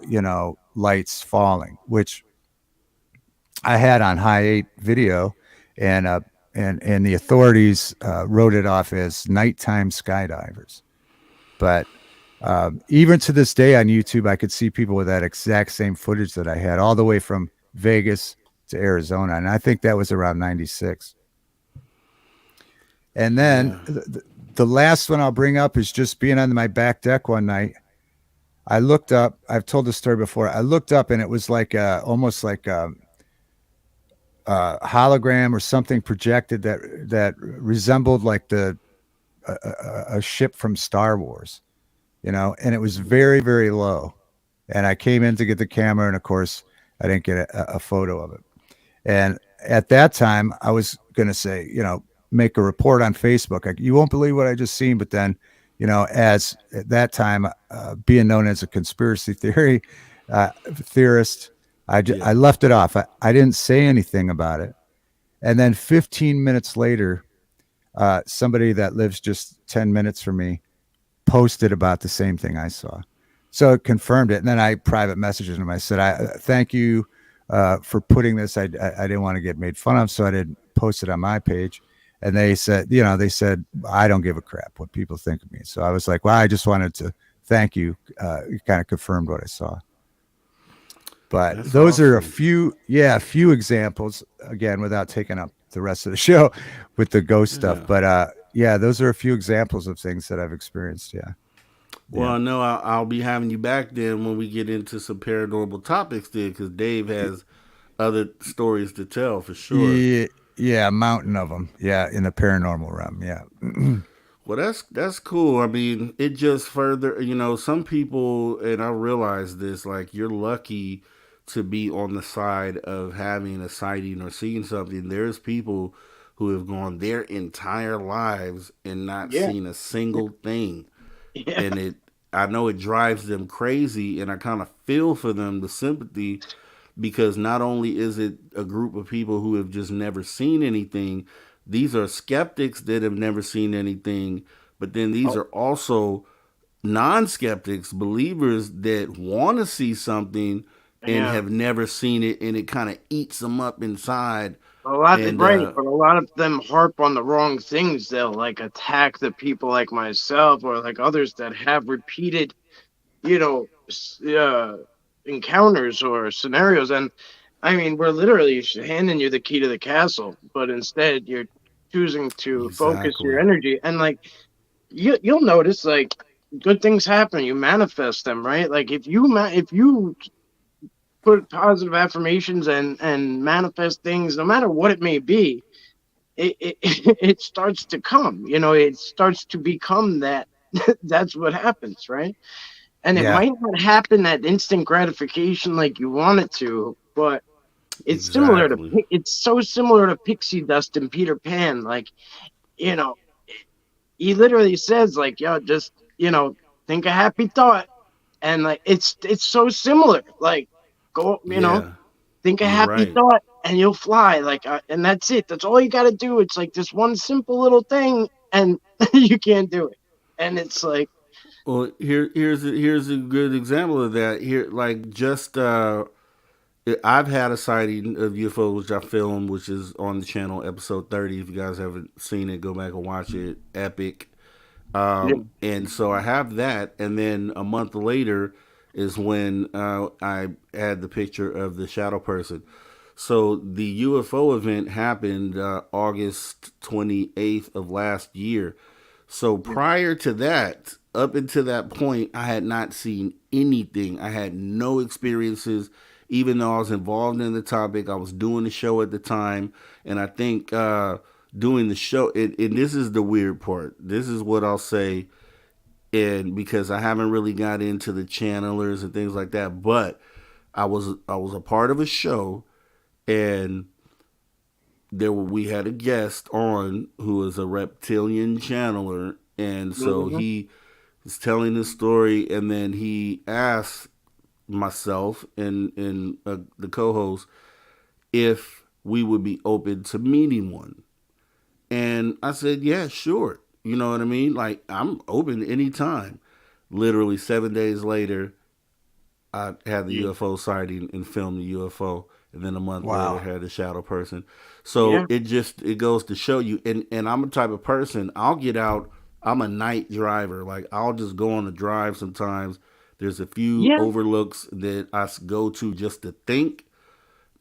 lights falling, which I had on high 8 video, and the authorities wrote it off as nighttime skydivers. But even to this day on YouTube, I could see people with that exact same footage that I had, all the way from Vegas to Arizona, and I think that was around '96. And then Yeah. the last one I'll bring up is just being on my back deck one night. I looked up. I've told this story before. I looked up, and it was like almost like hologram or something projected that resembled like a ship from Star Wars, and it was very, very low. And I came in to get the camera, and of course, I didn't get a photo of it. And at that time, I was going to say, make a report on Facebook. You won't believe what I just seen. But then, as at that time, being known as a conspiracy theorist, I left it off. I didn't say anything about it. And then 15 minutes later, somebody that lives just 10 minutes from me posted about the same thing I saw. So it confirmed it. And then I private messaged him. I said, I thank you for putting this. I didn't want to get made fun of, so I didn't post it on my page. And they said, I don't give a crap what people think of me. So I was like, well, I just wanted to thank you. You kind of confirmed what I saw. But That's those are a awesome. few examples, again, without taking up the rest of the show with the ghost stuff. Yeah. But yeah, those are a few examples of things that I've experienced. Yeah. Well, Yeah. I know I'll be having you back then when we get into some paranormal topics then, because Dave has other stories to tell for sure. Yeah. Yeah. A mountain of them. Yeah. In the paranormal realm. Yeah. Well, that's cool. I mean, it just further, some people, and I realize this, like you're lucky to be on the side of having a sighting or seeing something. There's people who have gone their entire lives and not yeah, seen a single thing, yeah. and I know it drives them crazy, and I kind of feel for them, the sympathy, because not only is it a group of people who have just never seen anything, these are skeptics that have never seen anything, but then these Oh, are also non skeptics, believers that want to see something and Yeah. have never seen it, and it kind of eats them up inside. A lot, And right, but a lot of them harp on the wrong things. They'll like attack the people like myself or like others that have repeated, you know, encounters or scenarios. And I mean, we're literally handing you the key to the castle, but instead you're choosing to focus your exactly, energy. And like you'll notice, like good things happen. You manifest them, right? Like if you put positive affirmations and manifest things, no matter what it may be, it it starts to come. You know, it starts to become that. That's what happens, right? And it Yeah. might not happen at instant gratification like you want it to, but exactly. it's so similar to pixie dust and Peter Pan. Like, you know, he literally says like, yo, just, think a happy thought. And like it's so similar. Like, go, Yeah, think a you're happy right. thought and you'll fly. Like, and that's it. That's all you got to do. It's like this one simple little thing, and you can't do it. And it's like, Well, here's a good example of that. Here, like just I've had a sighting of UFO which I filmed, which is on the channel, episode 30. If you guys haven't seen it, go back and watch it. Epic. yeah, And so I have that, and then a month later is when I had the picture of the shadow person. So the UFO event happened August 28th of last year. So prior to that, up until that point, I had not seen anything. I had no experiences, even though I was involved in the topic. I was doing the show at the time, and I think doing the show, and this is the weird part. This is what I'll say, and because I haven't really got into the channelers and things like that, but I was a part of a show, and we had a guest on who was a reptilian channeler, and so mhm, he was telling the story, and then he asked myself and the co-host if we would be open to meeting one, and I said, yeah, sure. You know what I mean? Like, I'm open anytime. Literally 7 days later, I had the yeah, UFO sighting and filmed the UFO, and then a month later Wow. had the shadow person. yeah, So it goes to show you. And I'm a type of person. I'll get out. I'm a night driver. Like, I'll just go on a drive sometimes. There's a few yeah, overlooks that I go to just to think,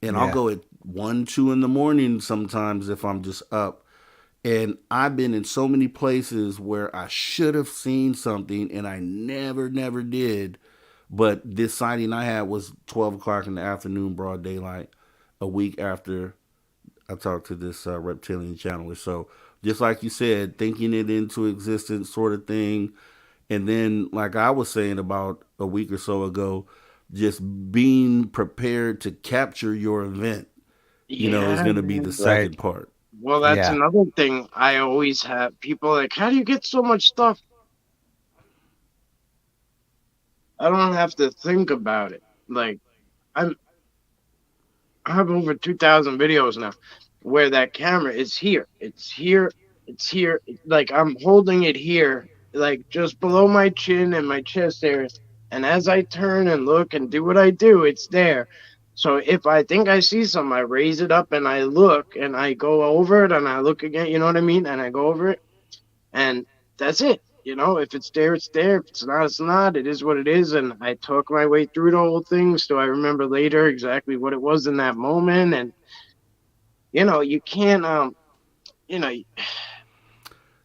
and I'll Yeah. go at 1, 2 in the morning sometimes if I'm just up. And I've been in so many places where I should have seen something and I never did. But this sighting I had was 12 o'clock in the afternoon, broad daylight, a week after I talked to this reptilian channeler. So just like you said, thinking it into existence sort of thing. And then, like I was saying about a week or so ago, just being prepared to capture your event, is yeah, going to be the man. Right. second part. Well, that's Yeah. another thing I always have. People like, how do you get so much stuff? I don't have to think about it. Like, I'm I have over 2,000 videos now where that camera is here. It's here. It's here. Like, I'm holding it here, like just below my chin and my chest area. And as I turn and look and do what I do, it's there. So if I think I see something, I raise it up and I look and I go over it and I look again. You know what I mean? And I go over it, and that's it. If it's there, it's there. If it's not, it's not. It is what it is. And I talk my way through the whole thing so I remember later exactly what it was in that moment. And you can't you know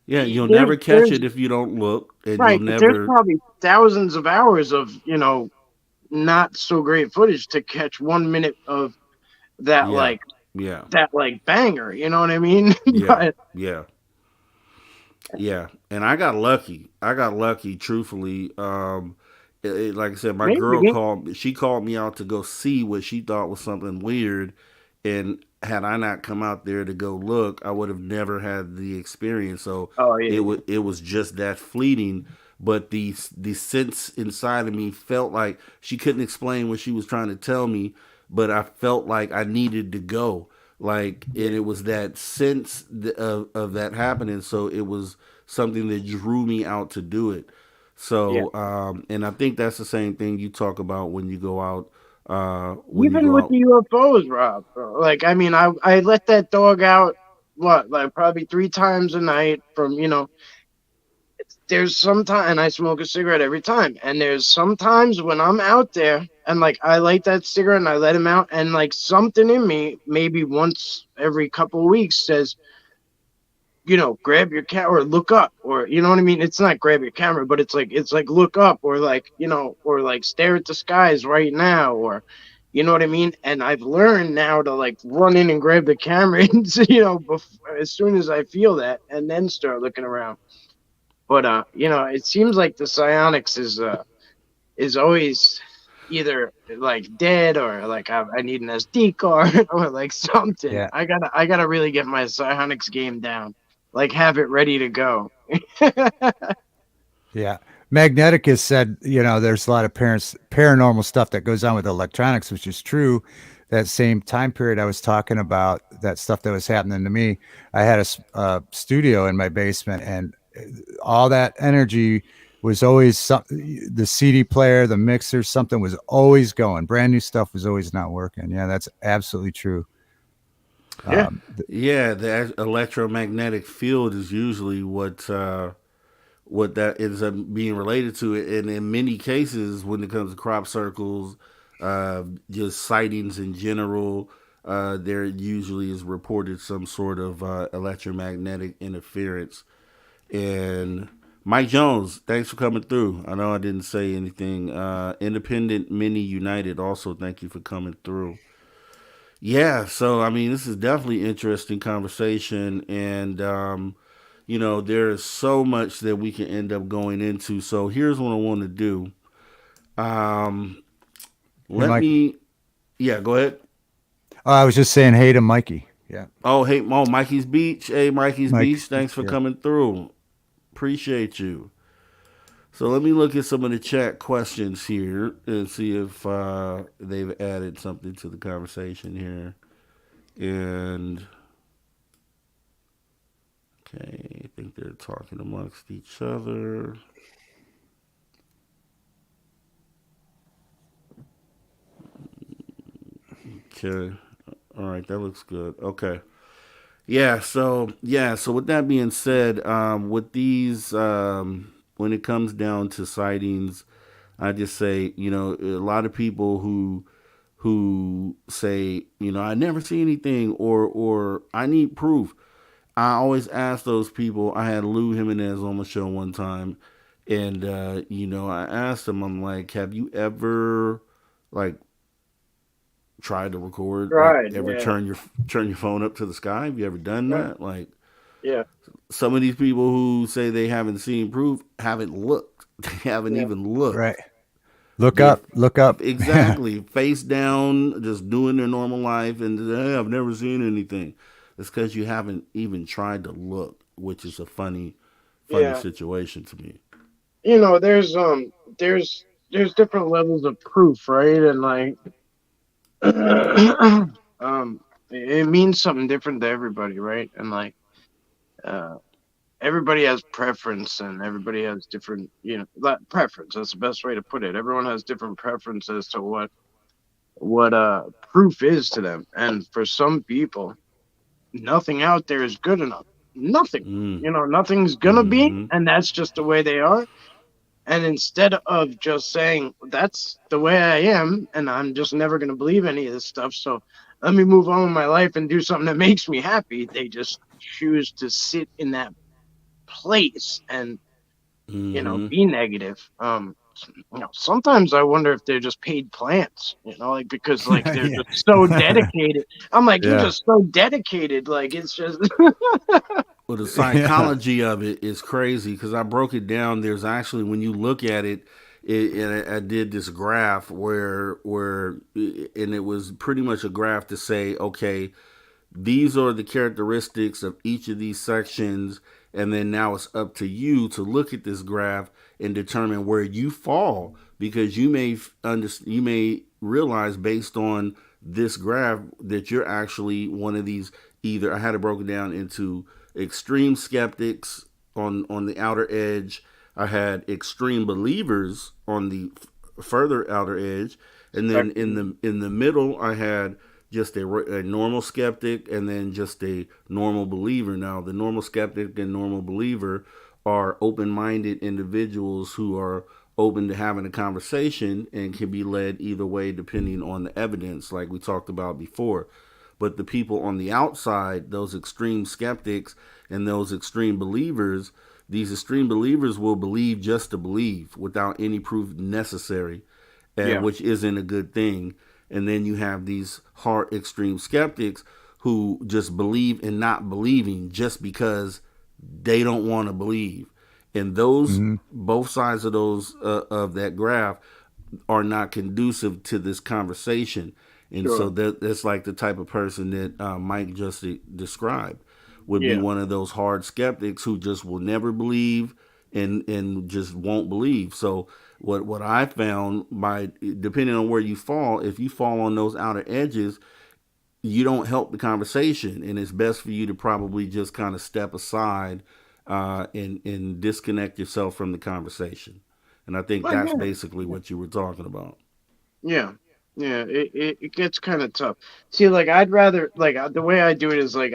Yeah, you'll there's never catch there's it if you don't look, and you'll right, but there's never. probably thousands of hours of not so great footage to catch 1 minute of that Yeah, like yeah, banger. You know what I mean? yeah, But yeah. Yeah, and I got lucky. I got lucky, truthfully. Like I said, my girl maybe. called. She called me out to go see what she thought was something weird, and had I not come out there to go look, I would have never had the experience. So Oh yeah, yeah. it was just that fleeting. But the sense inside of me felt like she couldn't explain what she was trying to tell me, but I felt like I needed to go. Like, and it was that sense of that happening. So it was something that drew me out to do it. Yeah. So, and I think that's the same thing you talk about when you go out when you Even go with out. the UFOs, Rob. Like, I mean, I let that dog out, what, like probably 3 times a night from, there's sometimes, and I smoke a cigarette every time. And there's sometimes when I'm out there and like I light that cigarette and I let him out, and like something in me, maybe once every couple of weeks, says, grab your cat or look up, or you know what I mean? It's not grab your camera, but it's like look up, or like, or like stare at the skies right now, or you know what I mean? And I've learned now to like run in and grab the camera and as soon as I feel that, and then start looking around. But it seems like the psionics is always either like dead, or like I need an SD card or like something. Yeah. I gotta really get my psionics game down. Like have it ready to go. Yeah. Magneticus said, there's a lot of paranormal stuff that goes on with electronics, which is true. That same time period I was talking about, that stuff that was happening to me, I had a studio in my basement, and all that energy was always the CD player, the mixer, something was always going. Brand new stuff was always not working. Yeah, that's absolutely true. Yeah. Yeah, the electromagnetic field is usually what that ends up being related to it. And in many cases, when it comes to crop circles, just sightings in general, there usually is reported some sort of electromagnetic interference. And Mike Jones, thanks for coming through. I know I didn't say anything. Independent Mini United, also thank you for coming through. Yeah, so I mean, this is definitely interesting conversation, and there is so much that we can end up going into. So here's what I want to do. Um, Hey, let Mike. me, yeah, go ahead. Oh, I was just saying hey to Mikey. Yeah. Oh, hey, Mikey's Beach. Hey, Mikey's Beach. Mike's Thanks for yeah. coming through. Appreciate you. So let me look at some of the chat questions here and see if they've added something to the conversation here. And okay, I think they're talking amongst each other. Okay. All right, that looks good. Okay. So with that being said, with these when it comes down to sightings, I just say, a lot of people who say, I never see anything, or I need proof. I always ask those people. I had Lou Jimenez on the show one time, and I asked him, I'm like, have you ever like tried to record, like Right. ever Yeah. turn your phone up to the sky? Have you ever done Right. that? Like Yeah. some of these people who say they haven't seen proof haven't looked. They haven't Yeah. even looked. Right. Look They're up. Look up. exactly face down, just doing their normal life, and hey, I've never seen anything. It's because you haven't even tried to look, which is a funny Yeah. situation to me. There's different levels of proof, right? And like it means something different to everybody, right? And like uh everybody has preference, and everybody has different, preference. That's the best way to put it. Everyone has different preferences to what proof is to them. And for some people, nothing out there is good enough. Nothing. Mm. Nothing's gonna be, Mm-hmm. and that's just the way they are. And instead of just saying that's the way I am, and I'm just never gonna believe any of this stuff, so let me move on with my life and do something that makes me happy, they just choose to sit in that place and Mm-hmm. be negative. Sometimes I wonder if they're just paid plants, like, because like they're Yeah. just so dedicated. I'm like, you're Yeah. just so dedicated, like it's just Well, the Yeah. psychology of it is crazy because I broke it down. There's actually, when you look at it, and I did this graph and it was pretty much a graph to say, okay, these are the characteristics of each of these sections, and then now it's up to you to look at this graph and determine where you fall, because you may realize based on this graph that you're actually one of these. Either I had it broken down into extreme skeptics on the outer edge, I had extreme believers on the further outer edge, And then in the middle, I had just a normal skeptic, and then just a normal believer. Now, the normal skeptic and normal believer are open-minded individuals who are open to having a conversation and can be led either way depending on the evidence, like we talked about before. But the people on the outside, those extreme skeptics and those extreme believers, these extreme believers will believe just to believe without any proof necessary, which isn't a good thing. And then you have these hard extreme skeptics who just believe in not believing just because they don't want to believe. And those both sides of those of that graph are not conducive to this conversation. And so that's like the type of person that Mike just described would be one of those hard skeptics who just will never believe and just won't believe. So what I found, by depending on where you fall, if you fall on those outer edges, you don't help the conversation, and it's best for you to probably just kind of step aside and disconnect yourself from the conversation. And I think that's basically what you were talking about. Yeah. Yeah, it gets kind of tough. See, like, I'd rather, like, the way I do it is, like,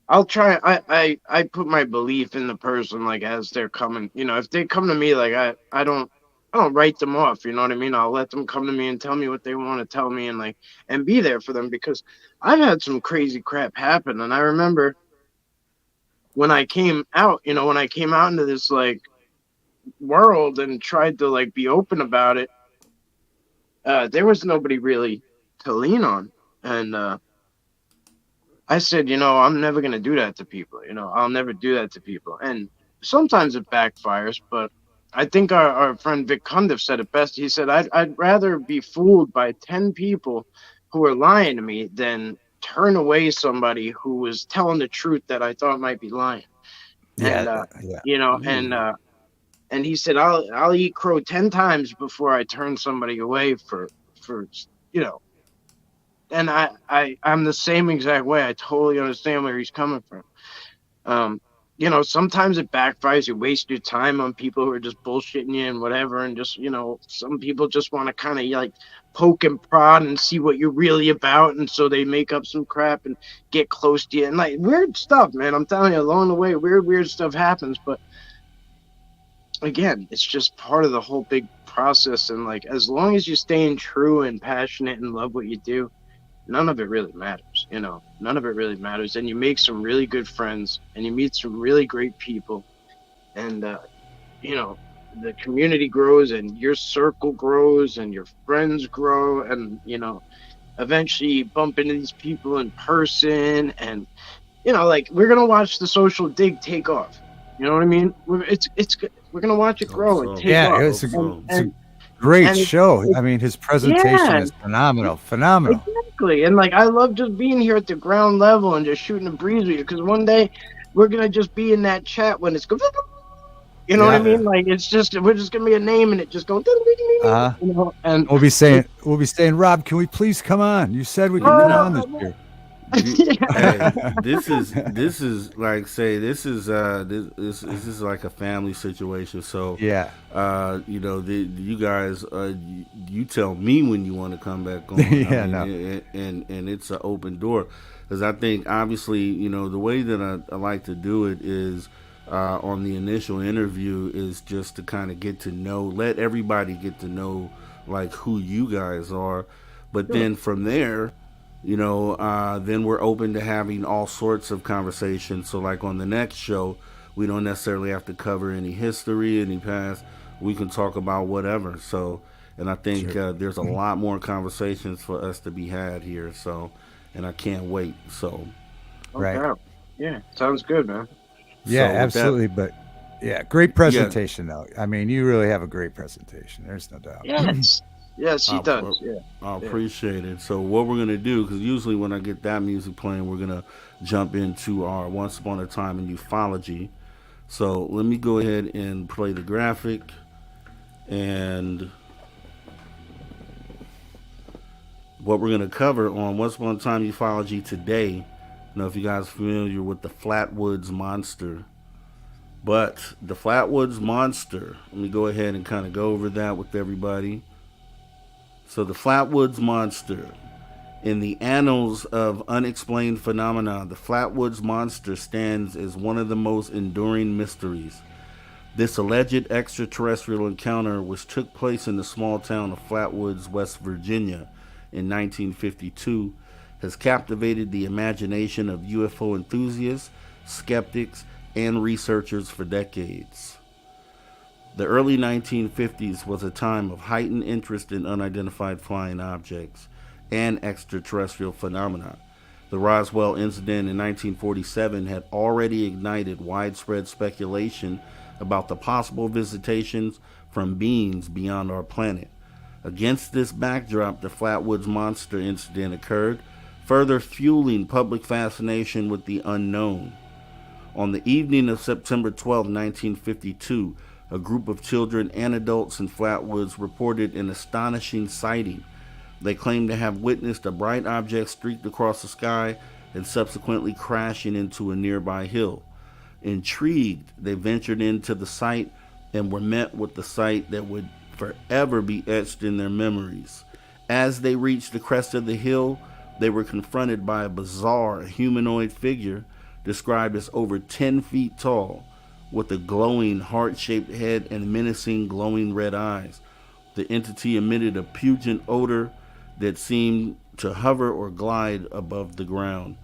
I'll try, I put my belief in the person, like, as they're coming. You know, if they come to me, like, I don't write them off, you know what I mean? I'll let them come to me and tell me what they want to tell me, and, like, and be there for them, because I've had some crazy crap happen. And I remember when I came out, you know, when I came out into this, like, world and tried to, like, be open about it, there was nobody really to lean on. And I said, you know, I'm never going to do that to people. You know, I'll never do that to people. And sometimes it backfires, but I think our friend Vic Cundiff said it best. He said, I'd rather be fooled by 10 people who are lying to me than turn away somebody who was telling the truth that I thought might be lying. And, you know, and he said, I'll eat crow 10 times before I turn somebody away for, you know, and I'm the same exact way. I totally understand where he's coming from. You know, sometimes it backfires. You waste your time on people who are just bullshitting you and whatever. And just, you know, some people just want to kind of like poke and prod and see what you're really about. And so they make up some crap and get close to you, and like weird stuff, man. I'm telling you, along the way, weird stuff happens. But again, it's just part of the whole big process. And like, as long as you're staying true and passionate and love what you do, none of it really matters. You know, none of it really matters. And you make some really good friends, and you meet some really great people, and you know, the community grows, and your circle grows, and your friends grow, and you know, eventually you bump into these people in person. And you know, like, we're gonna watch the Social Dig take off. You know what I mean? We're gonna watch it grow and take off. It's a great show. I mean, his presentation is phenomenal. Exactly. And like, I love just being here at the ground level and just shooting a breeze with you, because one day we're gonna just be in that chat when it's going. You know what I mean? Like, it's just, we're just gonna be a name and it just going. You know, and we'll be saying, Rob, can we please come on? You said we could come on this year. Hey, this is like, say, this is like a family situation. So you know, you guys, you tell me when you want to come back on. And it's an open door, because I think obviously, you know, the way that I like to do it is on the initial interview is just to kind of get to know, let everybody get to know like who you guys are, but then from there, you know, then we're open to having all sorts of conversations. So like on the next show, we don't necessarily have to cover any history, any past. We can talk about whatever. So, and I think there's a lot more conversations for us to be had here. So, and I can't wait. So, yeah, sounds good, man. Yeah, so absolutely. But yeah, great presentation though. I mean, you really have a great presentation. There's no doubt. Yes, he does. I appreciate it. So what we're going to do, because usually when I get that music playing, we're going to jump into our Once Upon a Time in Ufology. So let me go ahead and play the graphic. And what we're going to cover on Once Upon a Time Ufology today, I don't know if you guys are familiar with the Flatwoods Monster. But the Flatwoods Monster, let me go ahead and kind of go over that with everybody. So the Flatwoods Monster. In the annals of unexplained phenomena, the Flatwoods Monster stands as one of the most enduring mysteries. This alleged extraterrestrial encounter, which took place in the small town of Flatwoods, West Virginia in 1952, has captivated the imagination of UFO enthusiasts, skeptics, and researchers for decades. The early 1950s was a time of heightened interest in unidentified flying objects and extraterrestrial phenomena. The Roswell incident in 1947 had already ignited widespread speculation about the possible visitations from beings beyond our planet. Against this backdrop, the Flatwoods Monster incident occurred, further fueling public fascination with the unknown. On the evening of September 12, 1952, a group of children and adults in Flatwoods reported an astonishing sighting. They claimed to have witnessed a bright object streak across the sky and subsequently crashing into a nearby hill. Intrigued, they ventured into the site and were met with the sight that would forever be etched in their memories. As they reached the crest of the hill, they were confronted by a bizarre humanoid figure described as over 10 feet tall, with a glowing heart-shaped head and menacing glowing red eyes. The entity emitted a pungent odor that seemed to hover or glide above the ground.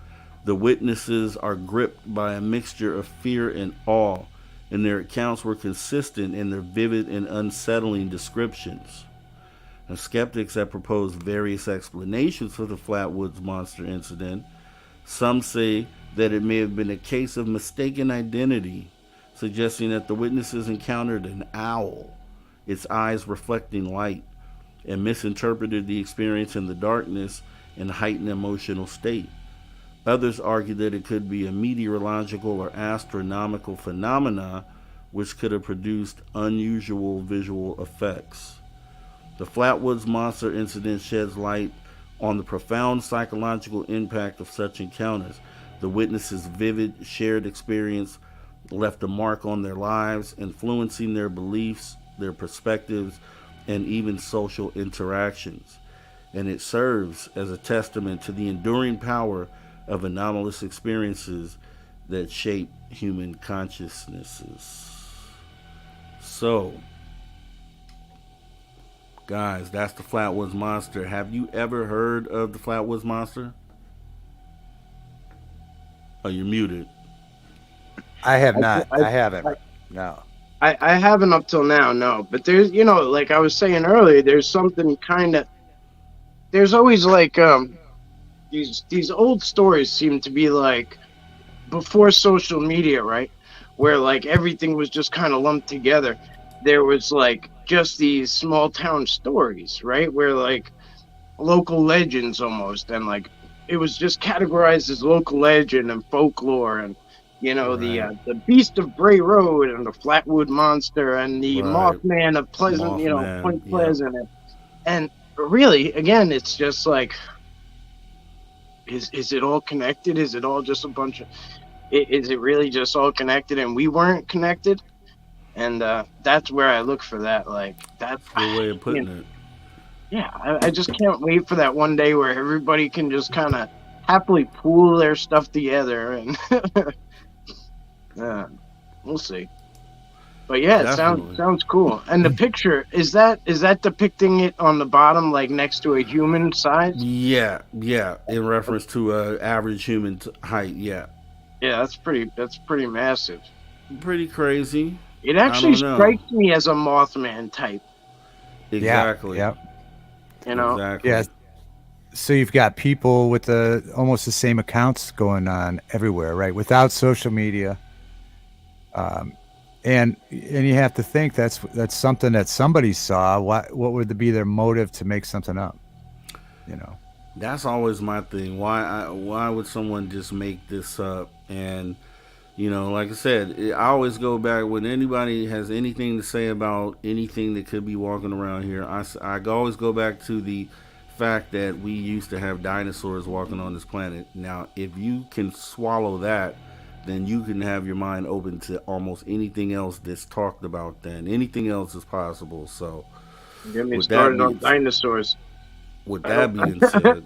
The witnesses are gripped by a mixture of fear and awe, and their accounts were consistent in their vivid and unsettling descriptions. Now, skeptics have proposed various explanations for the Flatwoods Monster incident. Some say that it may have been a case of mistaken identity, suggesting that the witnesses encountered an owl, its eyes reflecting light, and misinterpreted the experience in the darkness and heightened emotional state. Others argue that it could be a meteorological or astronomical phenomena which could have produced unusual visual effects. The Flatwoods Monster incident sheds light on the profound psychological impact of such encounters. The witnesses' vivid, shared experience left a mark on their lives, influencing their beliefs, their perspectives, and even social interactions. And it serves as a testament to the enduring power of anomalous experiences that shape human consciousnesses. So, guys, that's the Flatwoods Monster. Have you ever heard of the Flatwoods Monster? Oh, you're muted. I have not. I haven't. No. I haven't up till now, no. But there's, like I was saying earlier, there's something kind of. There's always like these old stories seem to be like before social media, right? Where like everything was just kind of lumped together. There was like just these small town stories, right? Where like local legends almost, and like it was just categorized as local legend and folklore, and Right. the Beast of Bray Road and the Flatwood Monster and the Right. Mothman of Pleasant, Mothman, Point yeah. Pleasant, and really, again, it's just like, is it all connected? Is it all just a bunch of? Is it really just all connected and we weren't connected? And that's where I look for that. Like that. Good way of putting it. Yeah, I just can't wait for that one day where everybody can just kind of happily pool their stuff together, and we'll see. But yeah, it Definitely. sounds cool. And the picture is that depicting it on the bottom, like next to a human size? Yeah, in reference to average human height, yeah. Yeah, that's pretty massive. Pretty crazy. It actually I don't know. strikes me as a Mothman type. Exactly. Yeah. Exactly. Yeah. So you've got people with almost the same accounts going on everywhere, right? Without social media. And you have to think that's something that somebody saw. What would be their motive to make something up? That's always my thing. Why would someone just make this up? And like I said, I always go back when anybody has anything to say about anything that could be walking around here. I always go back to the fact that we used to have dinosaurs walking on this planet. Now, if you can swallow that, then you can have your mind open to almost anything else that's talked about then. Anything else is possible. So, Get me with that started on being- dinosaurs. With I that don't, being said,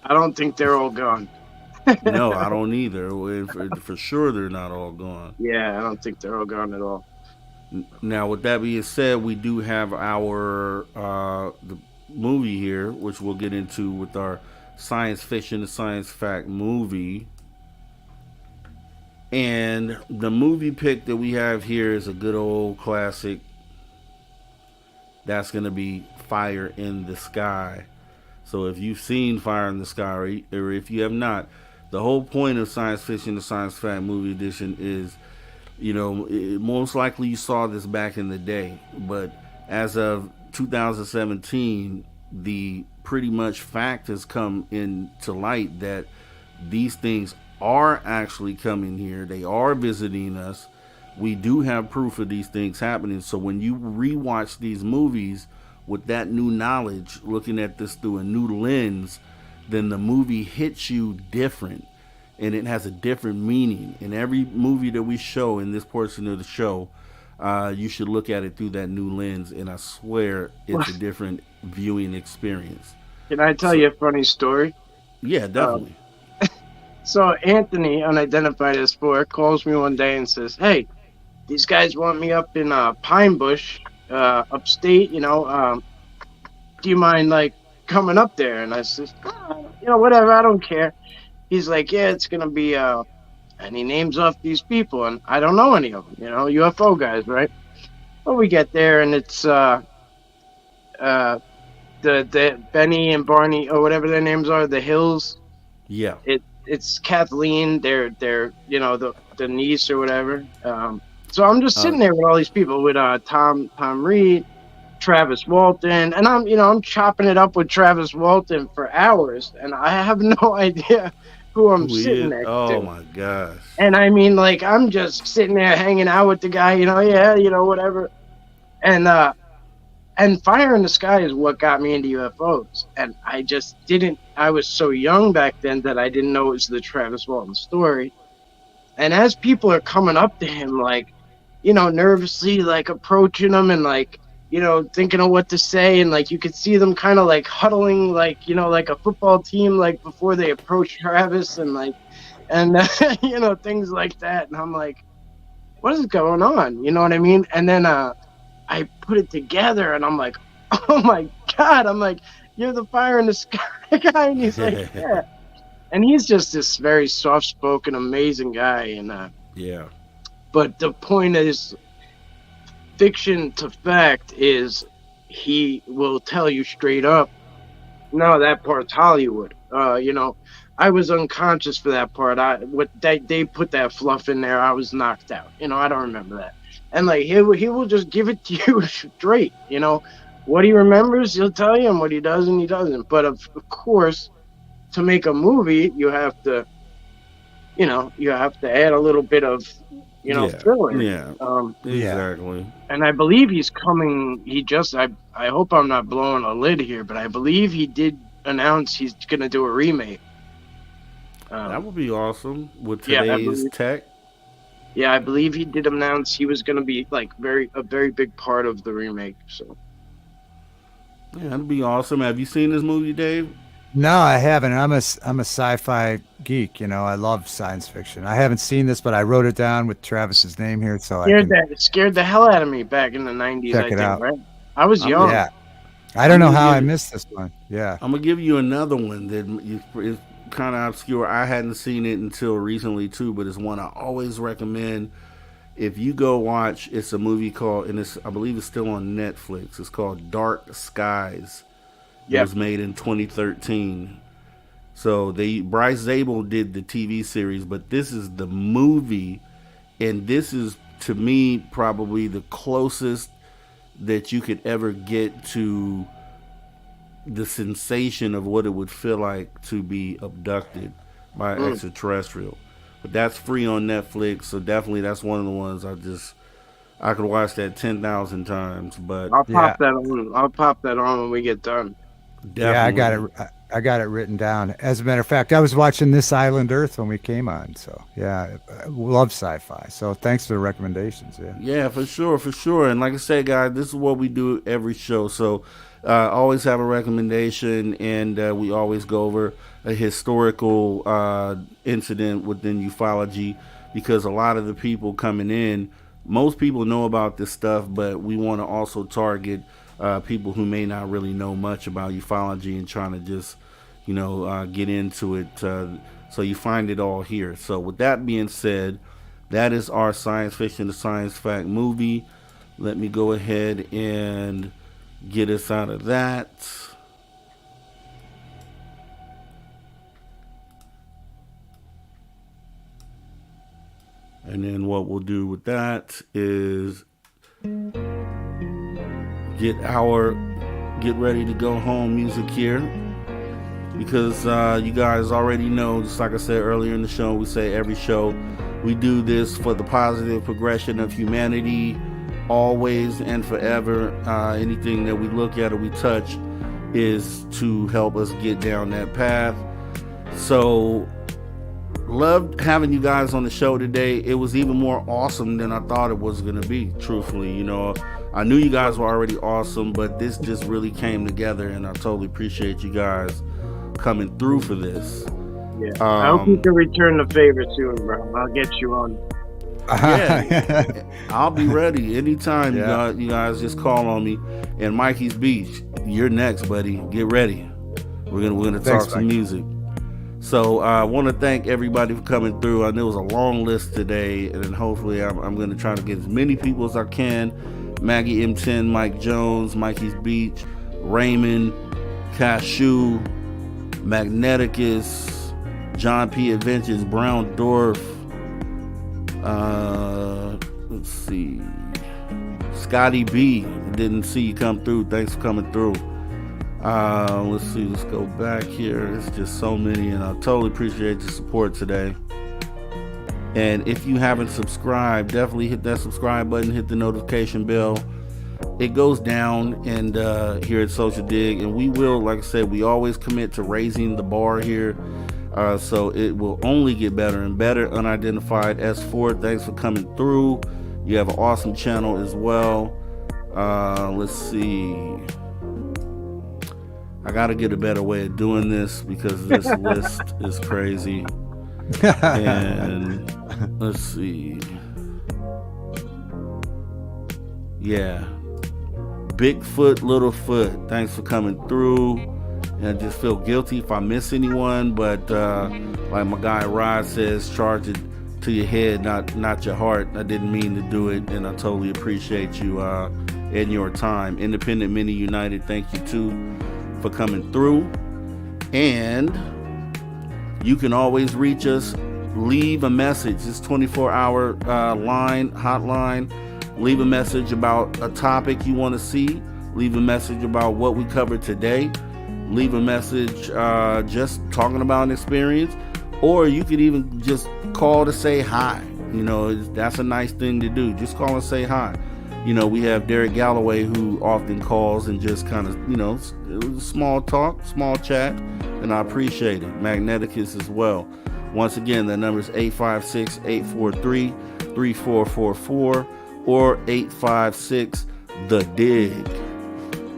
I don't think they're all gone. no, I don't either. For sure, they're not all gone. Yeah, I don't think they're all gone at all. Now, with that being said, we do have our the movie here, which we'll get into with our science fiction and science fact movie. And the movie pick that we have here is a good old classic. That's going to be Fire in the Sky. So if you've seen Fire in the Sky, or if you have not, the whole point of science fiction, the science fact movie edition is, most likely you saw this back in the day, but as of 2017, the pretty much fact has come into light that these things are actually coming here. They are visiting us. We do have proof of these things happening. So when you rewatch these movies with that new knowledge, looking at this through a new lens, then the movie hits you different and it has a different meaning. In every movie that we show in this portion of the show, you should look at it through that new lens, and I swear it's a different viewing experience. Can I tell you a funny story? Yeah, definitely. So Anthony, unidentified as 4, calls me one day and says, "Hey, these guys want me up in Pine Bush, upstate. Do you mind like coming up there?" And I says, "Whatever. I don't care." He's like, "Yeah, it's gonna be and he names off these people, and I don't know any of them. UFO guys, right? Well, we get there, and it's the Benny and Barney, or whatever their names are, the Hills. Yeah. It's Kathleen, their the niece or whatever. So I'm just sitting there with all these people, with Tom Reed, Travis Walton, and I'm chopping it up with Travis Walton for hours, and I have no idea who I'm sitting next to. Oh my gosh. And I mean, like, I'm just sitting there hanging out with the guy, whatever. And Fire in the Sky is what got me into UFOs. And I was so young back then that I didn't know it was the Travis Walton story. And as people are coming up to him, like, nervously, like, approaching him and, like, thinking of what to say, and like you could see them kind of like huddling, like like a football team, like before they approach Travis, and things like that. And I'm like, what is going on? You know what I mean? And then I put it together, and I'm like, oh my God! I'm like, you're the Fire in the Sky guy, and he's like, yeah. And he's just this very soft-spoken, amazing guy, and yeah. But the point is, fiction to fact is, he will tell you straight up, no, that part's Hollywood. I was unconscious for that part. They put that fluff in there. I was knocked out. I don't remember that. And like he will just give it to you straight. What he remembers, he'll tell you, and what he doesn't, he doesn't. But of course, to make a movie, you have to add a little bit of filler. Yeah. Exactly. And I believe he's coming. I hope I'm not blowing a lid here, but I believe he did announce he's going to do a remake. That would be awesome with today's tech. Yeah, I believe he did announce he was going to be like a very big part of the remake. So. Yeah, that'd be awesome. Have you seen this movie, Dave? No, I haven't. I'm a sci-fi geek. I love science fiction. I haven't seen this, but I wrote it down with Travis's name here, so it scared the hell out of me back in the 90s. Check it out. Right? I was young. Yeah, I don't know how I missed this one. Yeah, I'm gonna give you another one that is kind of obscure. I hadn't seen it until recently too, but it's one I always recommend. If you go watch, it's a movie called, and I believe it's still on Netflix. It's called Dark Skies. It was made in 2013. So Bryce Zabel did the TV series, but this is the movie, and this is, to me, probably the closest that you could ever get to the sensation of what it would feel like to be abducted by an extraterrestrial. But that's free on Netflix, so definitely that's one of the ones I could watch that 10,000 times. But I'll pop that on when we get done. Definitely. Yeah, I got it written down. As a matter of fact, I was watching This Island Earth when we came on. So yeah, I love sci-fi. So thanks for the recommendations. Yeah. Yeah, for sure, for sure. And like I said, guys, this is what we do every show. So always have a recommendation, and we always go over a historical incident within ufology, because a lot of the people coming in, most people know about this stuff, but we want to also target people who may not really know much about ufology and trying to just, get into it. So you find it all here. So with that being said, that is our science fiction to science fact movie. Let me go ahead and get us out of that. And then what we'll do with that is get ready to go home music here, because you guys already know, just like I said earlier in the show, we say every show, we do this for the positive progression of humanity, always and forever. Anything that we look at or we touch is to help us get down that path. So loved having you guys on the show today. It was even more awesome than I thought it was going to be, truthfully. I knew you guys were already awesome, but this just really came together, and I totally appreciate you guys coming through for this. Yeah. I hope you can return the favor soon, bro. I'll get you on. Yeah, I'll be ready anytime. Yeah. You guys just call on me. And Mikey's Beach, you're next, buddy. Get ready. We're gonna talk some music. So I want to thank everybody for coming through. I know it was a long list today, and hopefully I'm going to try to get as many people as I can. Maggie M10, Mike Jones, Mikey's Beach, Raymond, Cashew, Magneticus, John P. Adventures, Brown Dwarf, let's see, Scotty B. Didn't see you come through. Thanks for coming through. Let's see, let's go back here. It's just so many, and I totally appreciate your support today. And if you haven't subscribed, definitely hit that subscribe button, hit the notification bell. It goes down, and here at Social Dig, and we will, like I said, we always commit to raising the bar here, so it will only get better and better. Unidentified S4, thanks for coming through. You have an awesome channel as well. Let's see, I gotta get a better way of doing this because this list is crazy. And let's see, yeah, Bigfoot, Littlefoot, thanks for coming through. And I just feel guilty if I miss anyone, but like my guy Rod says, charge it to your head, not your heart. I didn't mean to do it, and I totally appreciate you and your time. Independent Mini United, thank you too for coming through. And you can always reach us. Leave a message. It's 24-hour hotline. Leave a message about a topic you want to see. Leave a message about what we covered today. Leave a message just talking about an experience. Or you could even just call to say hi. That's a nice thing to do. Just call and say hi. We have Derek Galloway, who often calls and just kind of, small talk, small chat, and I appreciate it. Magneticus as well. Once again, the number is 856-843-3444 or 856-THE-DIG.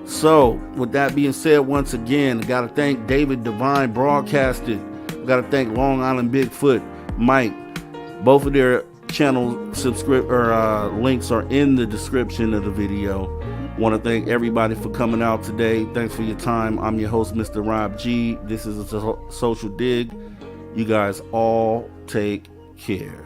So, with that being said, once again, I got to thank David Divine Broadcasting. I got to thank Long Island Bigfoot, Mike. Both of their channel links are in the description of the video. Want to thank everybody for coming out today. Thanks for your time. I'm your host, Mr. Rob G. This is a Social Dig. You guys all take care.